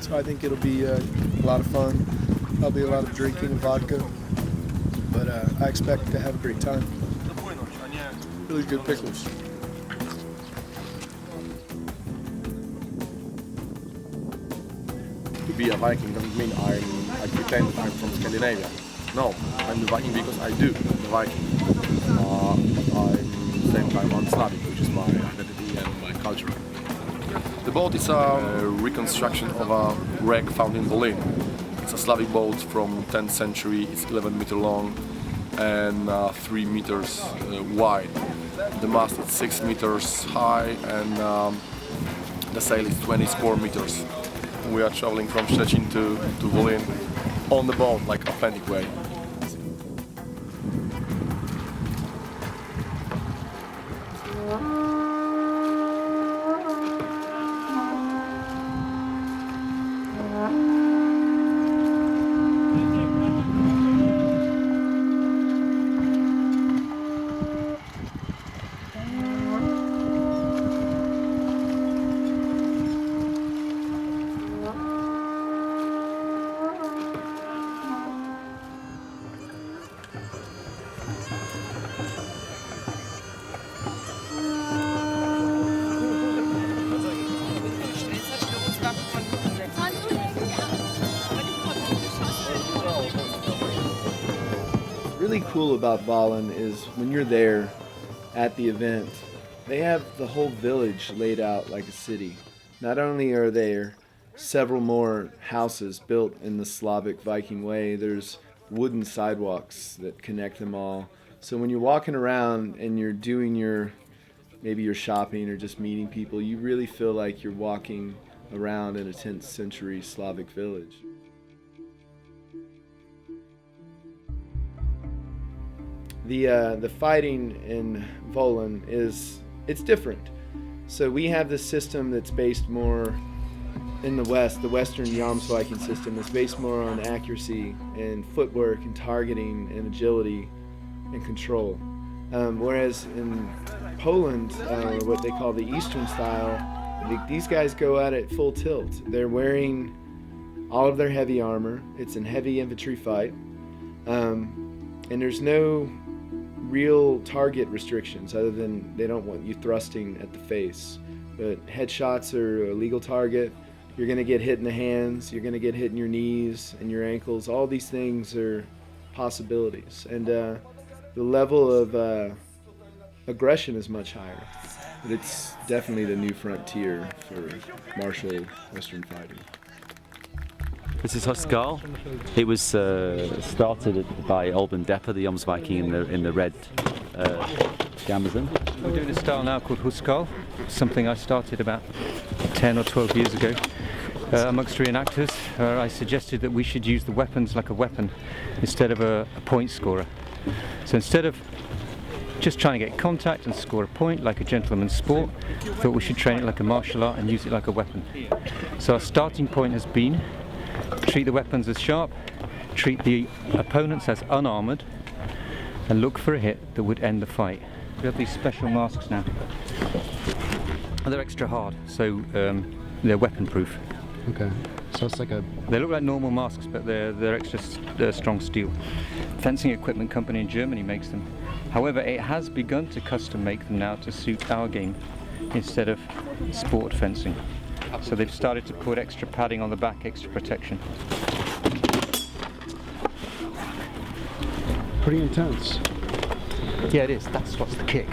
[SPEAKER 7] so I think it'll be a lot of fun. Probably a lot of drinking and vodka, but I expect to have a great time. Really good pickles.
[SPEAKER 15] To be a Viking doesn't mean I pretend I'm from Scandinavia. No, I'm the Viking because I do the Viking. But I'm at the same time un-Slavic, which is my identity and my culture. The boat is a reconstruction of a wreck found in Volin. It's a Slavic boat from 10th century. It's 11 meters long and 3 meters wide. The mast is 6 meters high and the sail is 24 meters. We are traveling from Szczecin to Volin on the boat, like authentic way.
[SPEAKER 3] Really cool about Volin is when you're there at the event, they have the whole village laid out like a city. Not only are there several more houses built in the Slavic Viking way, there's wooden sidewalks that connect them all. So when you're walking around and you're doing maybe you're shopping or just meeting people, you really feel like you're walking around in a 10th century Slavic village. The fighting in Volin it's different. So we have this system that's based more in the West. The Western JomsViking system is based more on accuracy and footwork and targeting and agility and control. Whereas in Poland, what they call the Eastern style, these guys go at it full tilt. They're wearing all of their heavy armor. It's a heavy infantry fight. And there's no real target restrictions other than they don't want you thrusting at the face. But headshots are a legal target. You're going to get hit in the hands, you're going to get hit in your knees and your ankles. All these things are possibilities. And the level of aggression is much higher. But it's definitely the new frontier for martial Western fighting.
[SPEAKER 19] This is Huskal. It was started by Olben Depper, the JomsViking in the red gamazon.
[SPEAKER 20] We're doing a style now called Huskal, something I started about 10 or 12 years ago amongst reenactors, where I suggested that we should use the weapons like a weapon instead of a point scorer. So instead of just trying to get contact and score a point like a gentleman's sport, I thought we should train it like a martial art and use it like a weapon. So our starting point has been treat the weapons as sharp, treat the opponents as unarmoured, and look for a hit that would end the fight. We have these special masks now. They're extra hard, so they're weapon proof.
[SPEAKER 5] Okay, so it's like a...
[SPEAKER 20] They look like normal masks, but they're extra strong steel. Fencing equipment company in Germany makes them. However, it has begun to custom make them now to suit our game instead of sport fencing. So they've started to put extra padding on the back, extra protection.
[SPEAKER 5] Pretty intense.
[SPEAKER 20] Yeah, it is. That's what's the kick.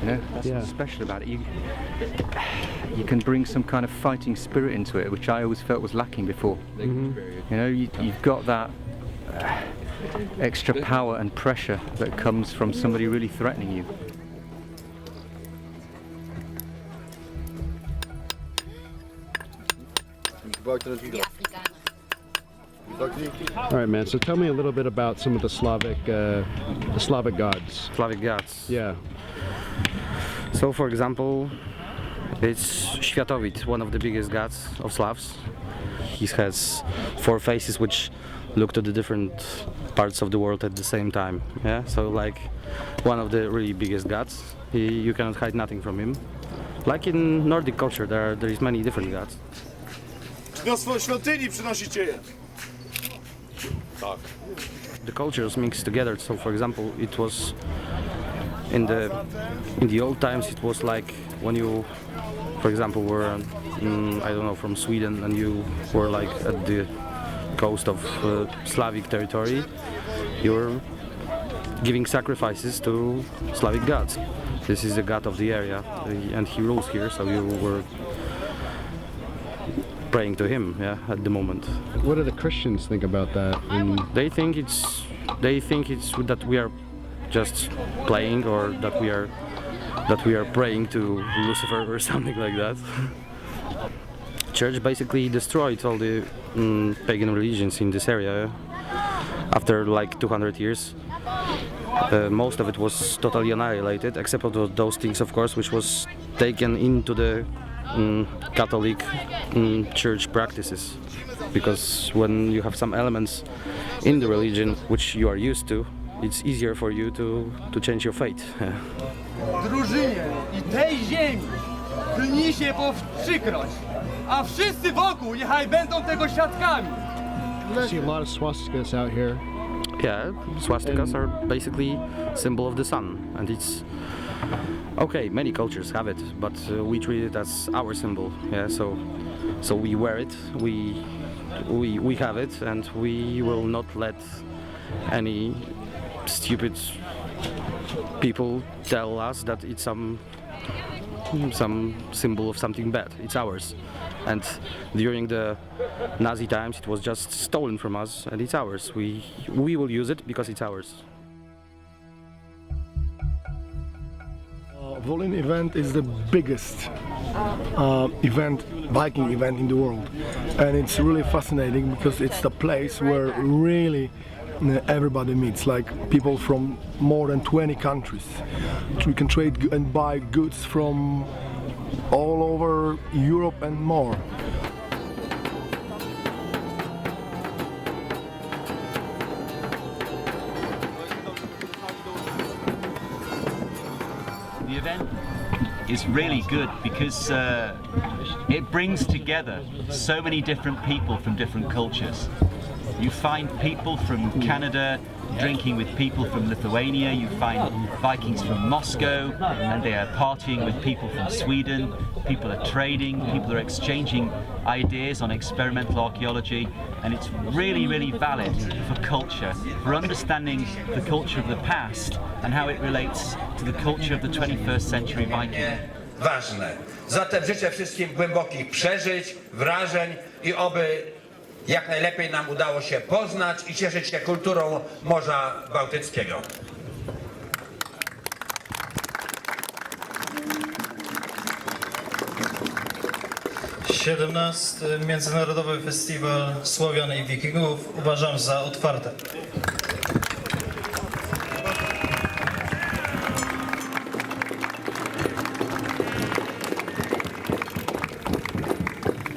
[SPEAKER 20] You know, that's what's special about it. You can bring some kind of fighting spirit into it, which I always felt was lacking before.
[SPEAKER 5] Mm-hmm.
[SPEAKER 20] You know, you've got that extra power and pressure that comes from somebody really threatening you.
[SPEAKER 5] All right, man. So tell me a little bit about some of the Slavic gods.
[SPEAKER 21] Slavic gods.
[SPEAKER 5] Yeah.
[SPEAKER 21] So, for example,
[SPEAKER 1] It's Światowid, one of the biggest gods of Slavs. He has 4 faces which look to the different parts of the world at the same time. Yeah, so like one of the really biggest gods. You cannot hide nothing from him. Like in Nordic culture, there is many different gods.
[SPEAKER 23] Do swojej świątyni przynosicie je.
[SPEAKER 1] Tak. The cultures mixed together. So, for example, it was in the old times. It was like when you, for example, were I don't know, from Sweden, and you were like at the coast of Slavic territory. You were giving sacrifices to Slavic gods. This is the god of the area, and he rules here. So you were praying to him, yeah, at the moment.
[SPEAKER 5] What do the Christians think about that?
[SPEAKER 1] They think it's that we are just playing, or that we are praying to Lucifer or something like that. Church basically destroyed all the pagan religions in this area after like 200 years. Most of it was totally annihilated, except for those things, of course, which was taken into the Catholic church practices. Because when you have some elements in the religion which you are used to, it's easier for you to change your fate.
[SPEAKER 4] Drużynie i tej ziemi klnij się po przykrość, a wszyscy wokół niechaj będą tego świadkami.
[SPEAKER 5] I see a lot of swastikas out here.
[SPEAKER 1] Yeah, swastikas are basically symbol of the sun, and it's okay. Many cultures have it, but we treat it as our symbol. Yeah, so we wear it, we have it, and we will not let any stupid people tell us that it's some symbol of something bad. It's ours. And during the Nazi times, it was just stolen from us, and it's ours. We will use it because it's ours.
[SPEAKER 6] Volin event is the biggest Viking event in the world, and it's really fascinating because it's the place where really everybody meets, like people from more than 20 countries. We can trade and buy goods from all over Europe and more.
[SPEAKER 8] The event is really good because it brings together so many different people from different cultures. You find people from Canada drinking with people from Lithuania, you find Vikings from Moscow, and they are partying with people from Sweden, people are trading, people are exchanging ideas on experimental archaeology, and it's really, really valid for culture, for understanding the culture of the past and how it relates to the culture of the 21st century Viking.
[SPEAKER 21] Ważne. Zatem życzę wszystkim głębokich przeżyć, wrażeń i oby jak najlepiej nam udało się poznać i cieszyć się kulturą Morza Bałtyckiego.
[SPEAKER 26] XVII Międzynarodowy Festiwal Słowian i Wikingów uważam za otwarte.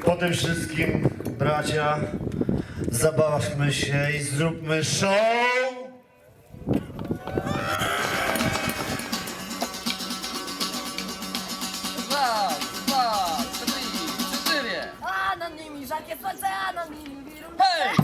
[SPEAKER 27] Po tym wszystkim, bracia, zabawmy się i zróbmy show!
[SPEAKER 4] Raz, dwa, trzy, cztery.
[SPEAKER 28] A nad nimi żakie słońce, a nad nimi wiru.
[SPEAKER 4] Hej!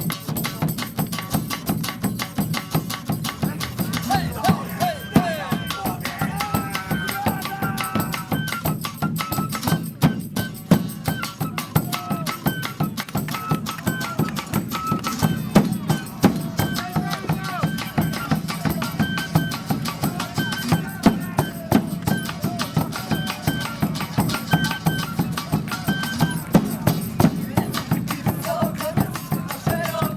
[SPEAKER 28] Szeroko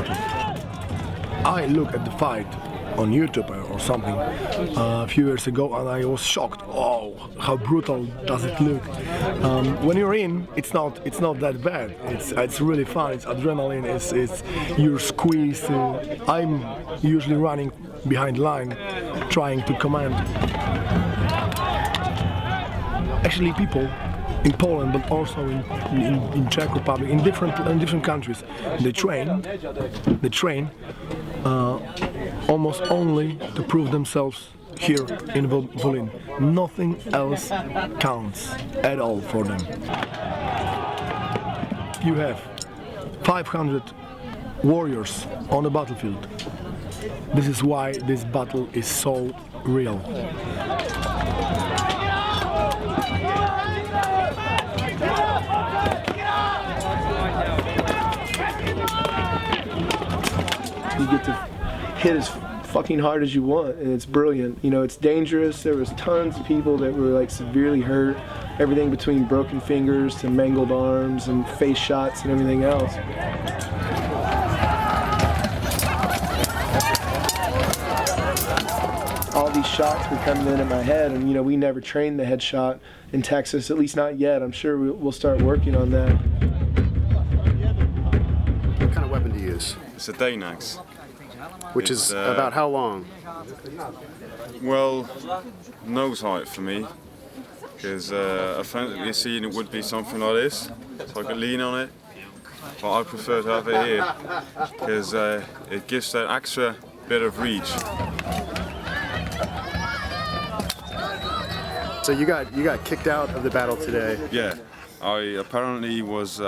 [SPEAKER 6] battle. I look at the fight on YouTube or something a few years ago, and I was shocked. Oh, how brutal does it look? When you're in, it's not that bad. It's really fun. It's adrenaline. It's you're squeezed. I'm usually running behind line, trying to command. Actually, people in Poland, but also in Czech Republic, in different countries, they train almost only to prove themselves here in Volyn. Nothing else counts at all for them. You have 500 warriors on the battlefield. This is why this battle is so real.
[SPEAKER 3] You get to hit as fucking hard as you want, and it's brilliant. You know, it's dangerous. There was tons of people that were like severely hurt. Everything between broken fingers to mangled arms and face shots and everything else. All these shots were coming in at my head, and you know, we never trained the headshot in Texas, at least not yet. I'm sure we'll start working on that.
[SPEAKER 5] What kind of weapon do you use?
[SPEAKER 2] It's a Danax.
[SPEAKER 5] Which is about how long?
[SPEAKER 2] Well, nose height for me, because a fantasy scene it would be something like this, so I could lean on it. But I prefer to have it here, because it gives that extra bit of reach.
[SPEAKER 5] So you got kicked out of the battle today.
[SPEAKER 2] Yeah, I apparently was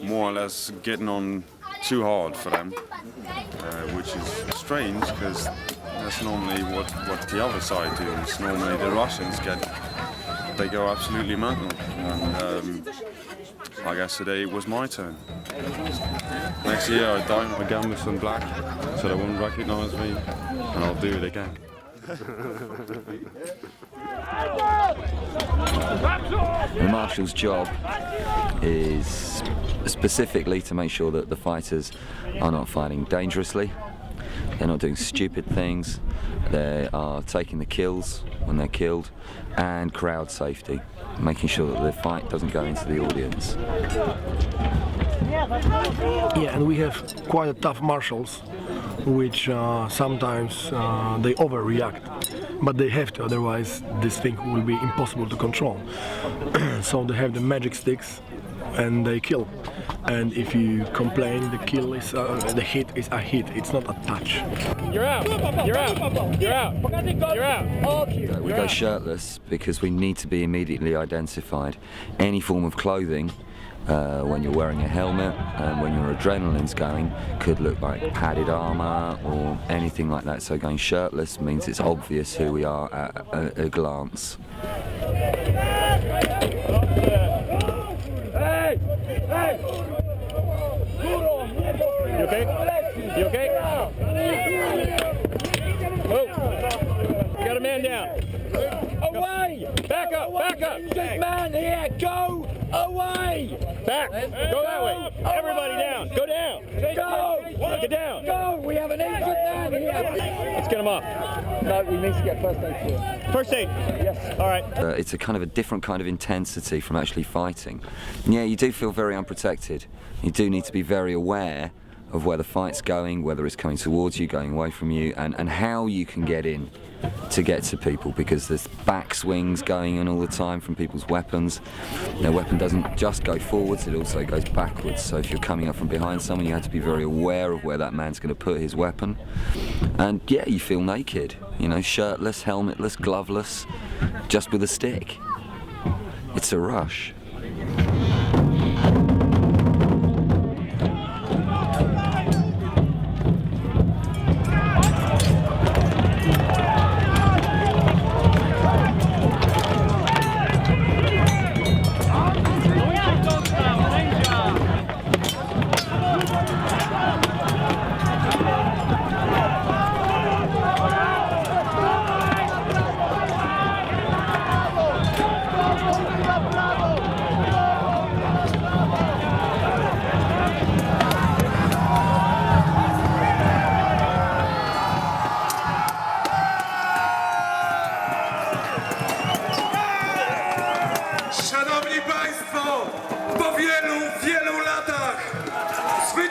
[SPEAKER 2] more or less getting on too hard for them, which is strange because that's normally what the other side does. Normally the Russians they go absolutely mental, and I guess today it was my turn. Next year I dye again with some black so they won't recognise me, and I'll do it again.
[SPEAKER 9] The marshal's job is specifically to make sure that the fighters are not fighting dangerously, they're not doing stupid things, they are taking the kills when they're killed, and crowd safety, making sure that the fight doesn't go into the audience.
[SPEAKER 6] Yeah, and we have quite a tough marshals, which sometimes they overreact, but they have to, otherwise this thing will be impossible to control. So they have the magic sticks and they kill. And if you complain, the kill is the hit is a hit. It's not a touch.
[SPEAKER 12] You're out. You're out. You're out. You're out.
[SPEAKER 9] We go shirtless because we need to be immediately identified. Any form of clothing, when you're wearing a helmet and when your adrenaline's going, could look like padded armour or anything like that. So going shirtless means it's obvious who we are at a glance.
[SPEAKER 12] Hey! Hey! You okay? You okay? Move! You got a man down. Away! Back up! Back up! This man here, go away! Back! Go that way! Everybody down! Go down! Go! Get down! Go! We have an injured man here! Let's get him off. No, we need to get first aid here. First aid? Yes. All right.
[SPEAKER 9] It's a kind of a different kind of intensity from actually fighting. Yeah, you do feel very unprotected. You do need to be very aware of where the fight's going, whether it's coming towards you, going away from you, and how you can get in to get to people, because there's backswings going on all the time from people's weapons. Their weapon doesn't just go forwards, it also goes backwards. So if you're coming up from behind someone, you have to be very aware of where that man's going to put his weapon. And yeah, you feel naked, you know, shirtless, helmetless, gloveless, just with a stick. It's a rush.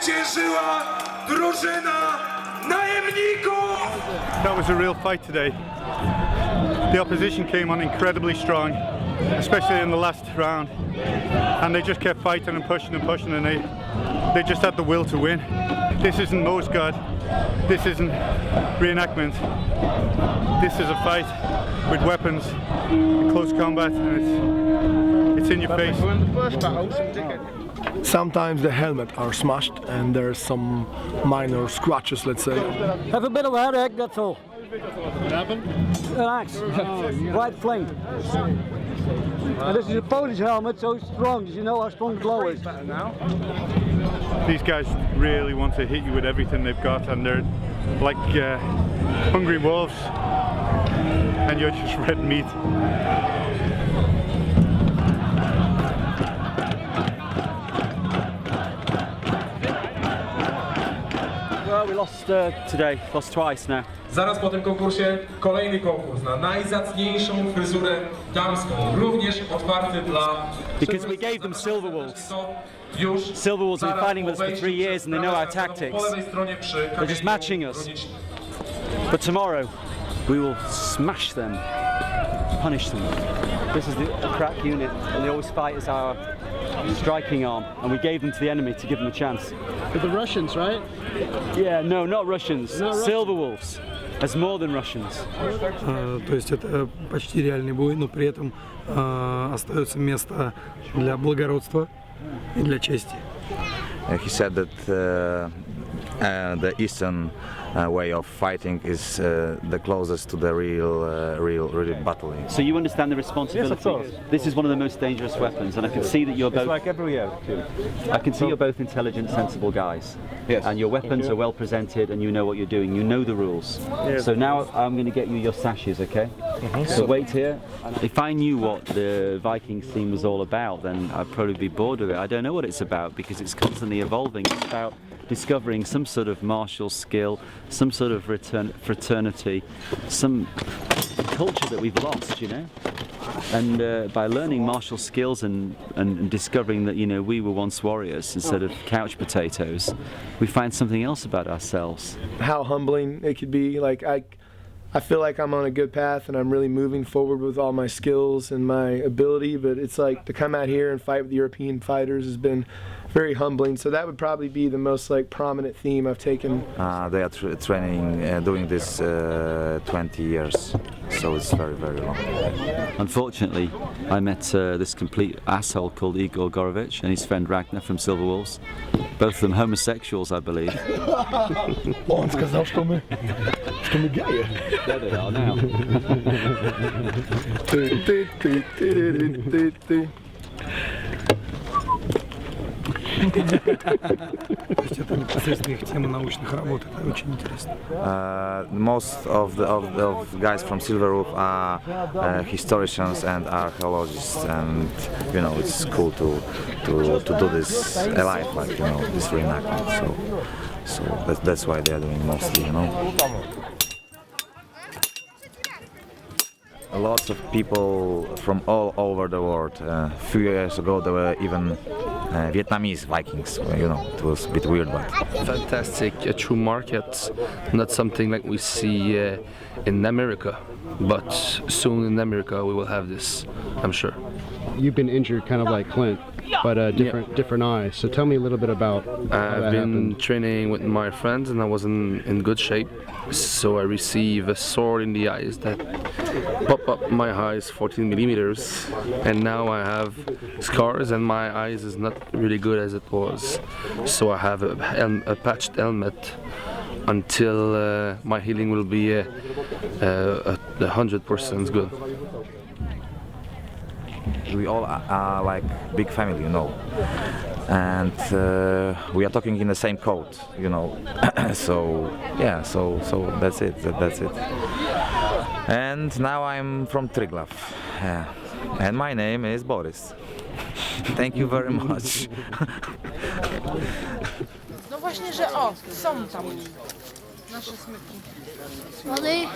[SPEAKER 10] zwyciężyła drużyna najemników!
[SPEAKER 11] That was a real fight today. The opposition came on incredibly strong, especially in the last round, and they just kept fighting and pushing and pushing, and they just had the will to win. This isn't Moesgård, this isn't reenactment. This is a fight with weapons, close combat, and it's in your face.
[SPEAKER 6] Sometimes the helmet are smashed and there's some minor scratches, let's say.
[SPEAKER 13] Have a bit of a headache, that's all. What happened? An axe, right flank. And this is a Polish helmet, so it's strong. Did you know how strong the blow is?
[SPEAKER 11] These guys really want to hit you with everything they've got, and they're like hungry wolves, and you're just red meat.
[SPEAKER 19] Well, we lost today, lost twice now.
[SPEAKER 14] Zaraz po tym konkursie kolejny konkurs na najzacniejszą fryzurę damską, również otwarty dla...
[SPEAKER 19] Because we gave them silver wolves. Silver wolves have been fighting with us for 3 years and they know our tactics. They're just matching us. But tomorrow, we will smash them, punish them. This is the crack unit, and they always fight as our striking arm, and we gave them to the enemy to give them a chance.
[SPEAKER 13] With the Russians, right?
[SPEAKER 19] Yeah, no, not Russians. Silver wolves. As more than Russians.
[SPEAKER 16] То есть это почти реальный бой, но при этом остается место для благородства и для чести.
[SPEAKER 17] He said that the Eastern way of fighting is the closest to the real battling.
[SPEAKER 19] So you understand the responsibility?
[SPEAKER 16] Yes, of course.
[SPEAKER 19] This is one of the most dangerous weapons, and I can see that you're both...
[SPEAKER 16] It's like every year, too.
[SPEAKER 19] I can see you're both intelligent, sensible guys.
[SPEAKER 16] Yes.
[SPEAKER 19] And your weapons are well presented, and you know what you're doing. You know the rules.
[SPEAKER 16] Yes.
[SPEAKER 19] So now I'm going to get you your sashes, okay? So wait here. If I knew what the Viking scene was all about, then I'd probably be bored with it. I don't know what it's about because it's constantly evolving. It's about discovering some sort of martial skill, some sort of fraternity, some culture that we've lost, you know. And by learning martial skills and discovering that, you know, we were once warriors instead of couch potatoes, we find something else about ourselves.
[SPEAKER 6] How humbling it could be. Like I feel like I'm on a good path and I'm really moving forward with all my skills and my ability, but it's like to come out here and fight with European fighters has been very humbling. So that would probably be the most like prominent theme I've taken.
[SPEAKER 17] They are training, doing this 20 years, so it's very, very long.
[SPEAKER 19] Unfortunately, I met this complete asshole called Igor Gorovich and his friend Ragnar from Silver Wolves. Both of them homosexuals, I believe.
[SPEAKER 6] Он сказал, что мы геи.
[SPEAKER 19] There they are now.
[SPEAKER 17] Most of the guys from Silver Wolf are historians and archaeologists, and you know it's cool to do this alive, like you know this reenactment. So that's why they are doing mostly, you know. Lots of people from all over the world. A few years ago there were even Vietnamese Vikings, you know, it was a bit weird, but...
[SPEAKER 22] Fantastic, a true market, not something like we see in America, but soon in America we will have this, I'm sure.
[SPEAKER 25] You've been injured kind of like Clint, but different eyes, so tell me a little bit about how
[SPEAKER 22] I've been training with my friends and I wasn't in good shape, so I received a sword in the eyes that popped up my eyes 14 millimeters, and now I have scars and my eyes is not really good as it was, so I have a patched helmet until my healing will be 100% good.
[SPEAKER 17] We all are like big family, you know, and we are talking in the same code, you know. So yeah, so that's it. And now I'm from Triglav, and my name is Boris. Thank you very much.
[SPEAKER 28] No właśnie, że o, są tam nasze smyki. Wody.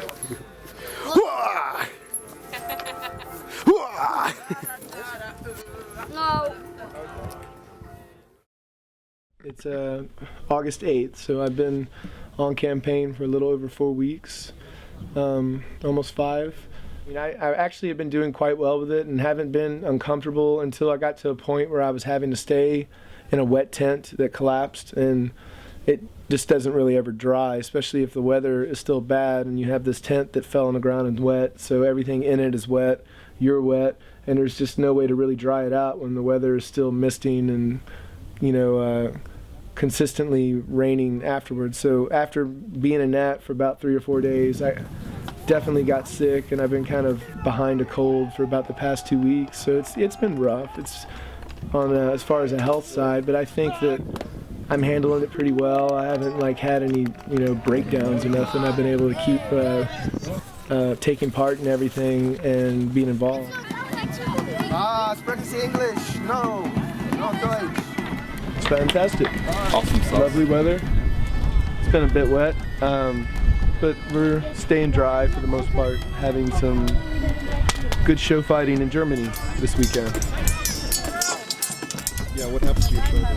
[SPEAKER 28] No.
[SPEAKER 3] It's August 8th, so I've been on campaign for a little over 4 weeks, almost 5. I mean, I actually have been doing quite well with it and haven't been uncomfortable until I got to a point where I was having to stay in a wet tent that collapsed, and it just doesn't really ever dry, especially if the weather is still bad and you have this tent that fell on the ground and wet, so everything in it is wet, you're wet, and there's just no way to really dry it out when the weather is still misting and, you know, consistently raining afterwards. So after being in that for about 3 or 4 days, I definitely got sick, and I've been kind of behind a cold for about the past 2 weeks. So it's been rough. It's on as far as the health side, but I think that I'm handling it pretty well. I haven't like had any, you know, breakdowns or nothing. I've been able to keep taking part in everything and being involved.
[SPEAKER 5] Sprechen Sie English? No Deutsch.
[SPEAKER 3] It's fantastic.
[SPEAKER 1] Awesome sauce.
[SPEAKER 3] Lovely weather. It's been a bit wet, but we're staying dry for the most part, having some good show fighting in Germany this weekend.
[SPEAKER 5] Yeah, what happened to your shoulder?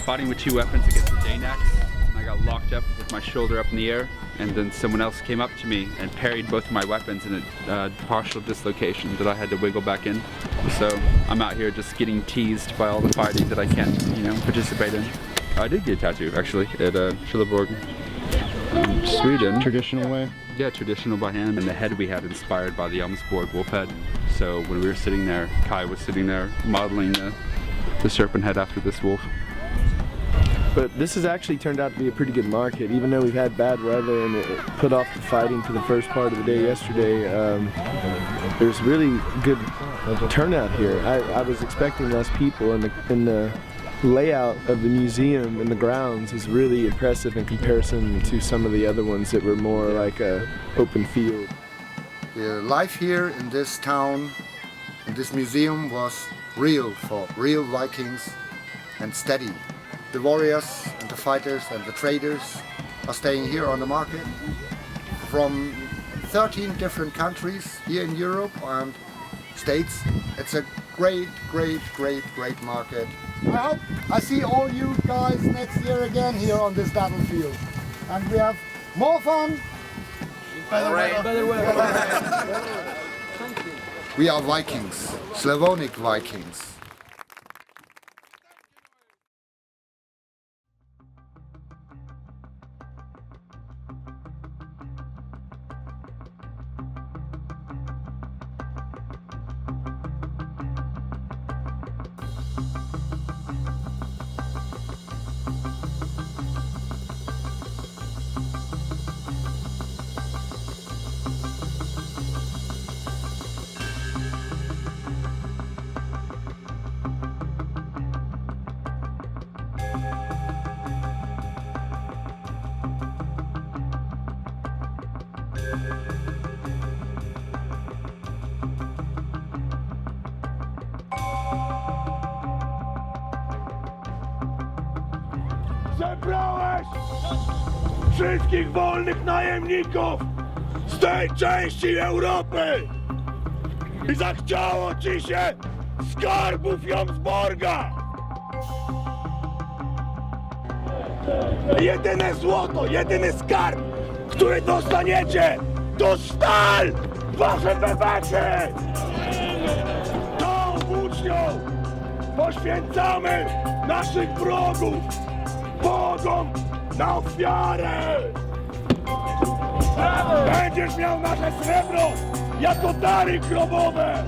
[SPEAKER 1] Fighting with 2 weapons against the Daneaxe, and I got locked up with my shoulder up in the air, and then someone else came up to me and parried both of my weapons in a partial dislocation that I had to wiggle back in. So I'm out here just getting teased by all the fighting that I can't, you know, participate in. I did get a tattoo actually at Jylov, Sweden.
[SPEAKER 25] Traditional way?
[SPEAKER 1] Yeah, traditional by hand. And the head we had inspired by the Jomsborg wolf head. So when we were sitting there, Kai was sitting there modeling the serpent head after this wolf.
[SPEAKER 3] But this has actually turned out to be a pretty good market, even though we've had bad weather and it put off the fighting for the first part of the day yesterday. There's really good turnout here. I was expecting less people, and the layout of the museum and the grounds is really impressive in comparison to some of the other ones that were more like a open field.
[SPEAKER 7] The life here in this town, in this museum, was real for real Vikings and steady. The warriors and the fighters and the traders are staying here on the market from 13 different countries here in Europe and States. It's a great market. I hope I see all you guys next year again here on this battlefield. And we have more fun. Better weather. We are Vikings, Slavonic Vikings.
[SPEAKER 10] Zebrałeś wszystkich wolnych najemników z tej części Europy i zachciało ci się skarbów Jomsborga. Jedyne złoto, jedyny skarb, który dostaniecie, to stal, wasze bebety! Tą włócznią poświęcamy naszych wrogów Bogom na ofiarę! Będziesz miał nasze srebro jako dary grobowe!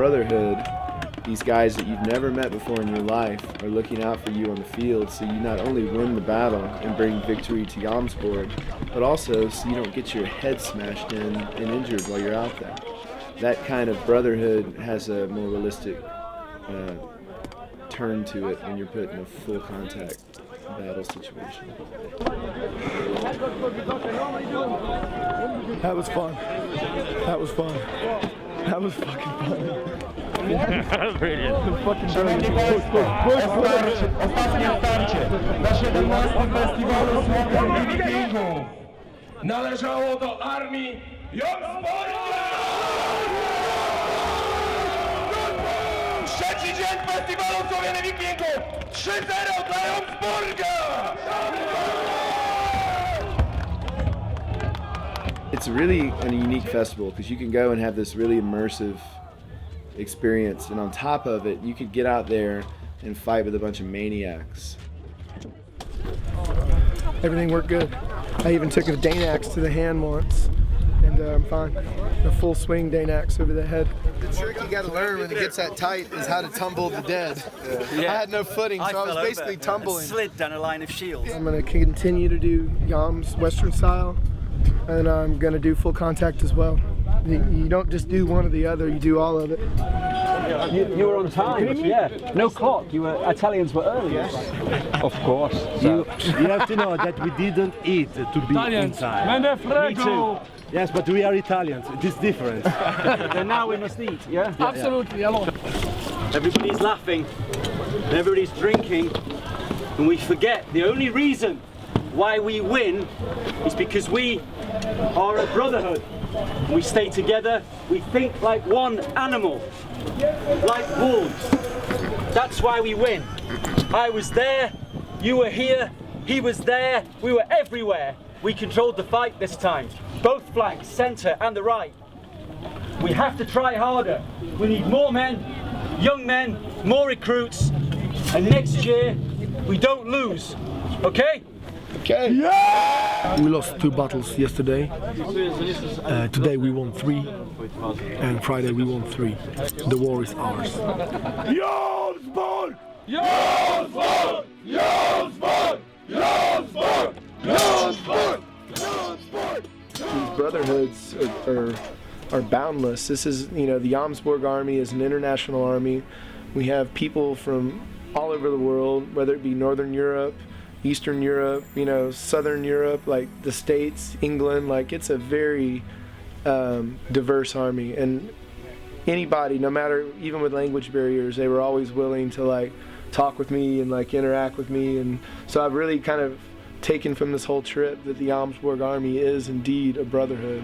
[SPEAKER 3] brotherhood, these guys that you've never met before in your life are looking out for you on the field, so you not only win the battle and bring victory to Jomsborg, but also so you don't get your head smashed in and injured while you're out there. That kind of brotherhood has a more realistic turn to it when you're put in a full contact battle situation.
[SPEAKER 6] That was fun. That was fun. That was fucking fun.
[SPEAKER 10] Brilliant.
[SPEAKER 27] Ostatnie starcie na 17. Festiwalu Słowa Wikingów należało do armii Jomsborga! Trzeci dzień Festiwalu Słowiany Wikingów! 3-0 dla Jomsborga!
[SPEAKER 3] It's really a unique festival because you can go and have this really immersive experience, and on top of it, you could get out there and fight with a bunch of maniacs.
[SPEAKER 6] Everything worked good. I even took a Dane-axe to the hand once, and I'm fine. A full swing Dane-axe over the head.
[SPEAKER 3] The trick you got to learn when it gets that tight is how to tumble the dead.
[SPEAKER 8] Yeah.
[SPEAKER 3] I had no footing, so I was basically tumbling.
[SPEAKER 8] Slid down a line of shields.
[SPEAKER 6] I'm going to continue to do Joms Western style, and I'm going to do full contact as well. You don't just do one or the other, you do all of it.
[SPEAKER 13] You were on time, yeah. No clock, Italians were early. Yes. Of course.
[SPEAKER 10] You have to know that we didn't eat to be
[SPEAKER 13] Italians.
[SPEAKER 10] inside.
[SPEAKER 13] Me too.
[SPEAKER 10] Yes, but we are Italians. It is different.
[SPEAKER 13] And now we must eat, yeah?
[SPEAKER 10] Absolutely,
[SPEAKER 13] alone. Everybody's laughing, and everybody's drinking, and we forget the only reason why we win is because we are a brotherhood. We stay together, we think like one animal, like wolves. That's why we win. I was there, you were here, he was there, we were everywhere. We controlled the fight this time, both flanks, centre and the right. We have to try harder. We need more men, young men, more recruits, and next year we don't lose, okay?
[SPEAKER 6] Okay. Yeah! We lost 2 battles yesterday. Today we won 3, and Friday we won 3. The war is ours.
[SPEAKER 10] Jomsborg! Jomsborg! Jomsborg! Jomsborg! Jomsborg! Jomsborg!
[SPEAKER 3] These brotherhoods are boundless. This is, the Jomsborg army is an international army. We have people from all over the world, whether it be Northern Europe, Eastern Europe, Southern Europe, like the States, England, like it's a very diverse army, and anybody, no matter, even with language barriers, they were always willing to like talk with me and like interact with me, and so I've really kind of taken from this whole trip that the Jomsborg army is indeed a brotherhood.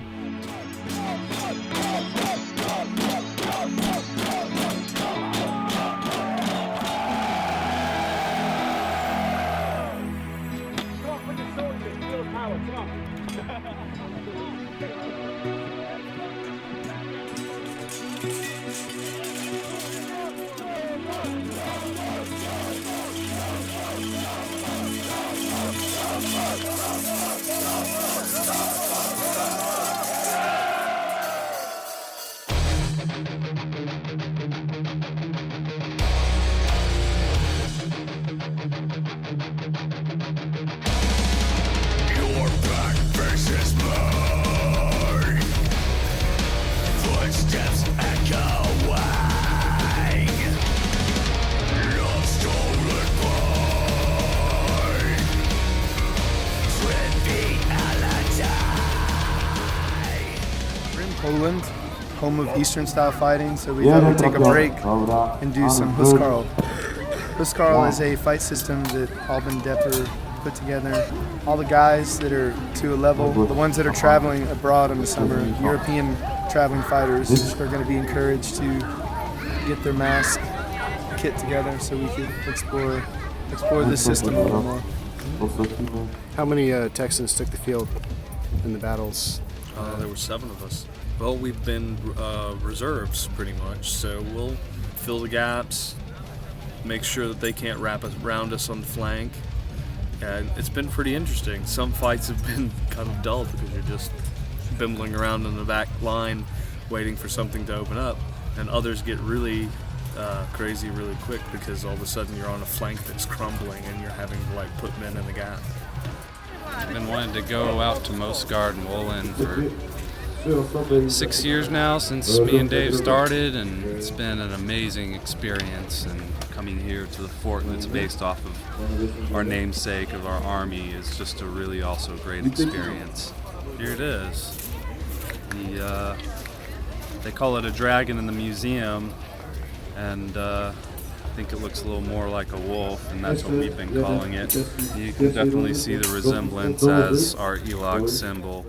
[SPEAKER 3] Poland, home of Eastern style fighting, so we thought we'd take a break and do some Huskarl. Huskarl is a fight system that Alban Depper put together. All the guys that are to a level, the ones that are traveling abroad in the summer, European traveling fighters, are going to be encouraged to get their mast kit together so we could explore this system a little more.
[SPEAKER 25] How many Texans took the field in the battles?
[SPEAKER 15] There were 7 of us. Well, we've been reserves pretty much, so we'll fill the gaps, make sure that they can't wrap around us on the flank, and it's been pretty interesting. Some fights have been kind of dull because you're just bimbling around in the back line waiting for something to open up, and others get really crazy really quick because all of a sudden you're on a flank that's crumbling and you're having to like put men in the gap.
[SPEAKER 4] I've been wanting to go out to Moesgård and Wollin for 6 years now since me and Dave started, and it's been an amazing experience. And coming here to the fort that's based off of our namesake of our army is just a really also great experience. Here it is. They call it a dragon in the museum, and I think it looks a little more like a wolf, and that's what we've been calling it. You can definitely see the resemblance as our Elog symbol.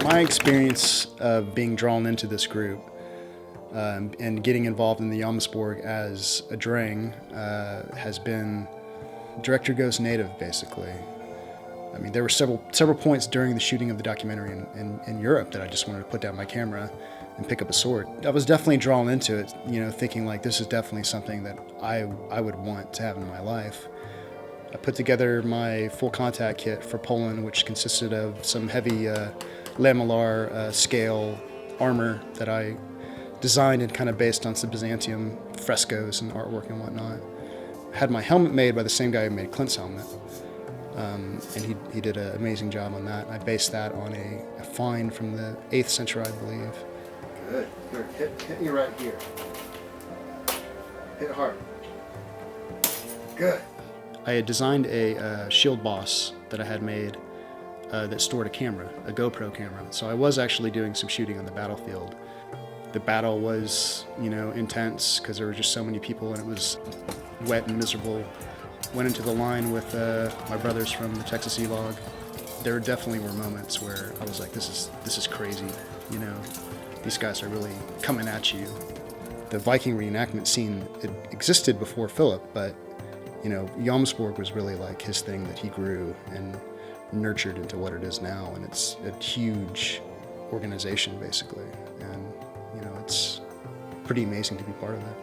[SPEAKER 8] My experience of being drawn into this group and getting involved in the Jomsborg as a Drengr has been director goes native, basically. I mean, there were several points during the shooting of the documentary in Europe that I just wanted to put down my camera and pick up a sword. I was definitely drawn into it, you know, thinking like this is definitely something that I would want to have in my life. I put together my full contact kit for Poland, which consisted of some heavy lamellar scale armor that I designed and kind of based on some Byzantium frescoes and artwork and whatnot. I had my helmet made by the same guy who made Clint's helmet, and he did an amazing job on that. I based that on a find from the 8th century, I believe. Good, good. Hit me right here. Hit hard. Good. I had designed a shield boss that I had made that stored a camera, a GoPro camera. So I was actually doing some shooting on the battlefield. The battle was, you know, intense because there were just so many people and it was wet and miserable. Went into the line with my brothers from the Texas Jylov. There definitely were moments where I was like, this is crazy, you know. These guys are really coming at you. The Viking reenactment scene, it existed before Philip, but you know, Jomsborg was really like his thing that he grew and nurtured into what it is now, and it's a huge organization basically, and you know, it's pretty amazing to be part of it.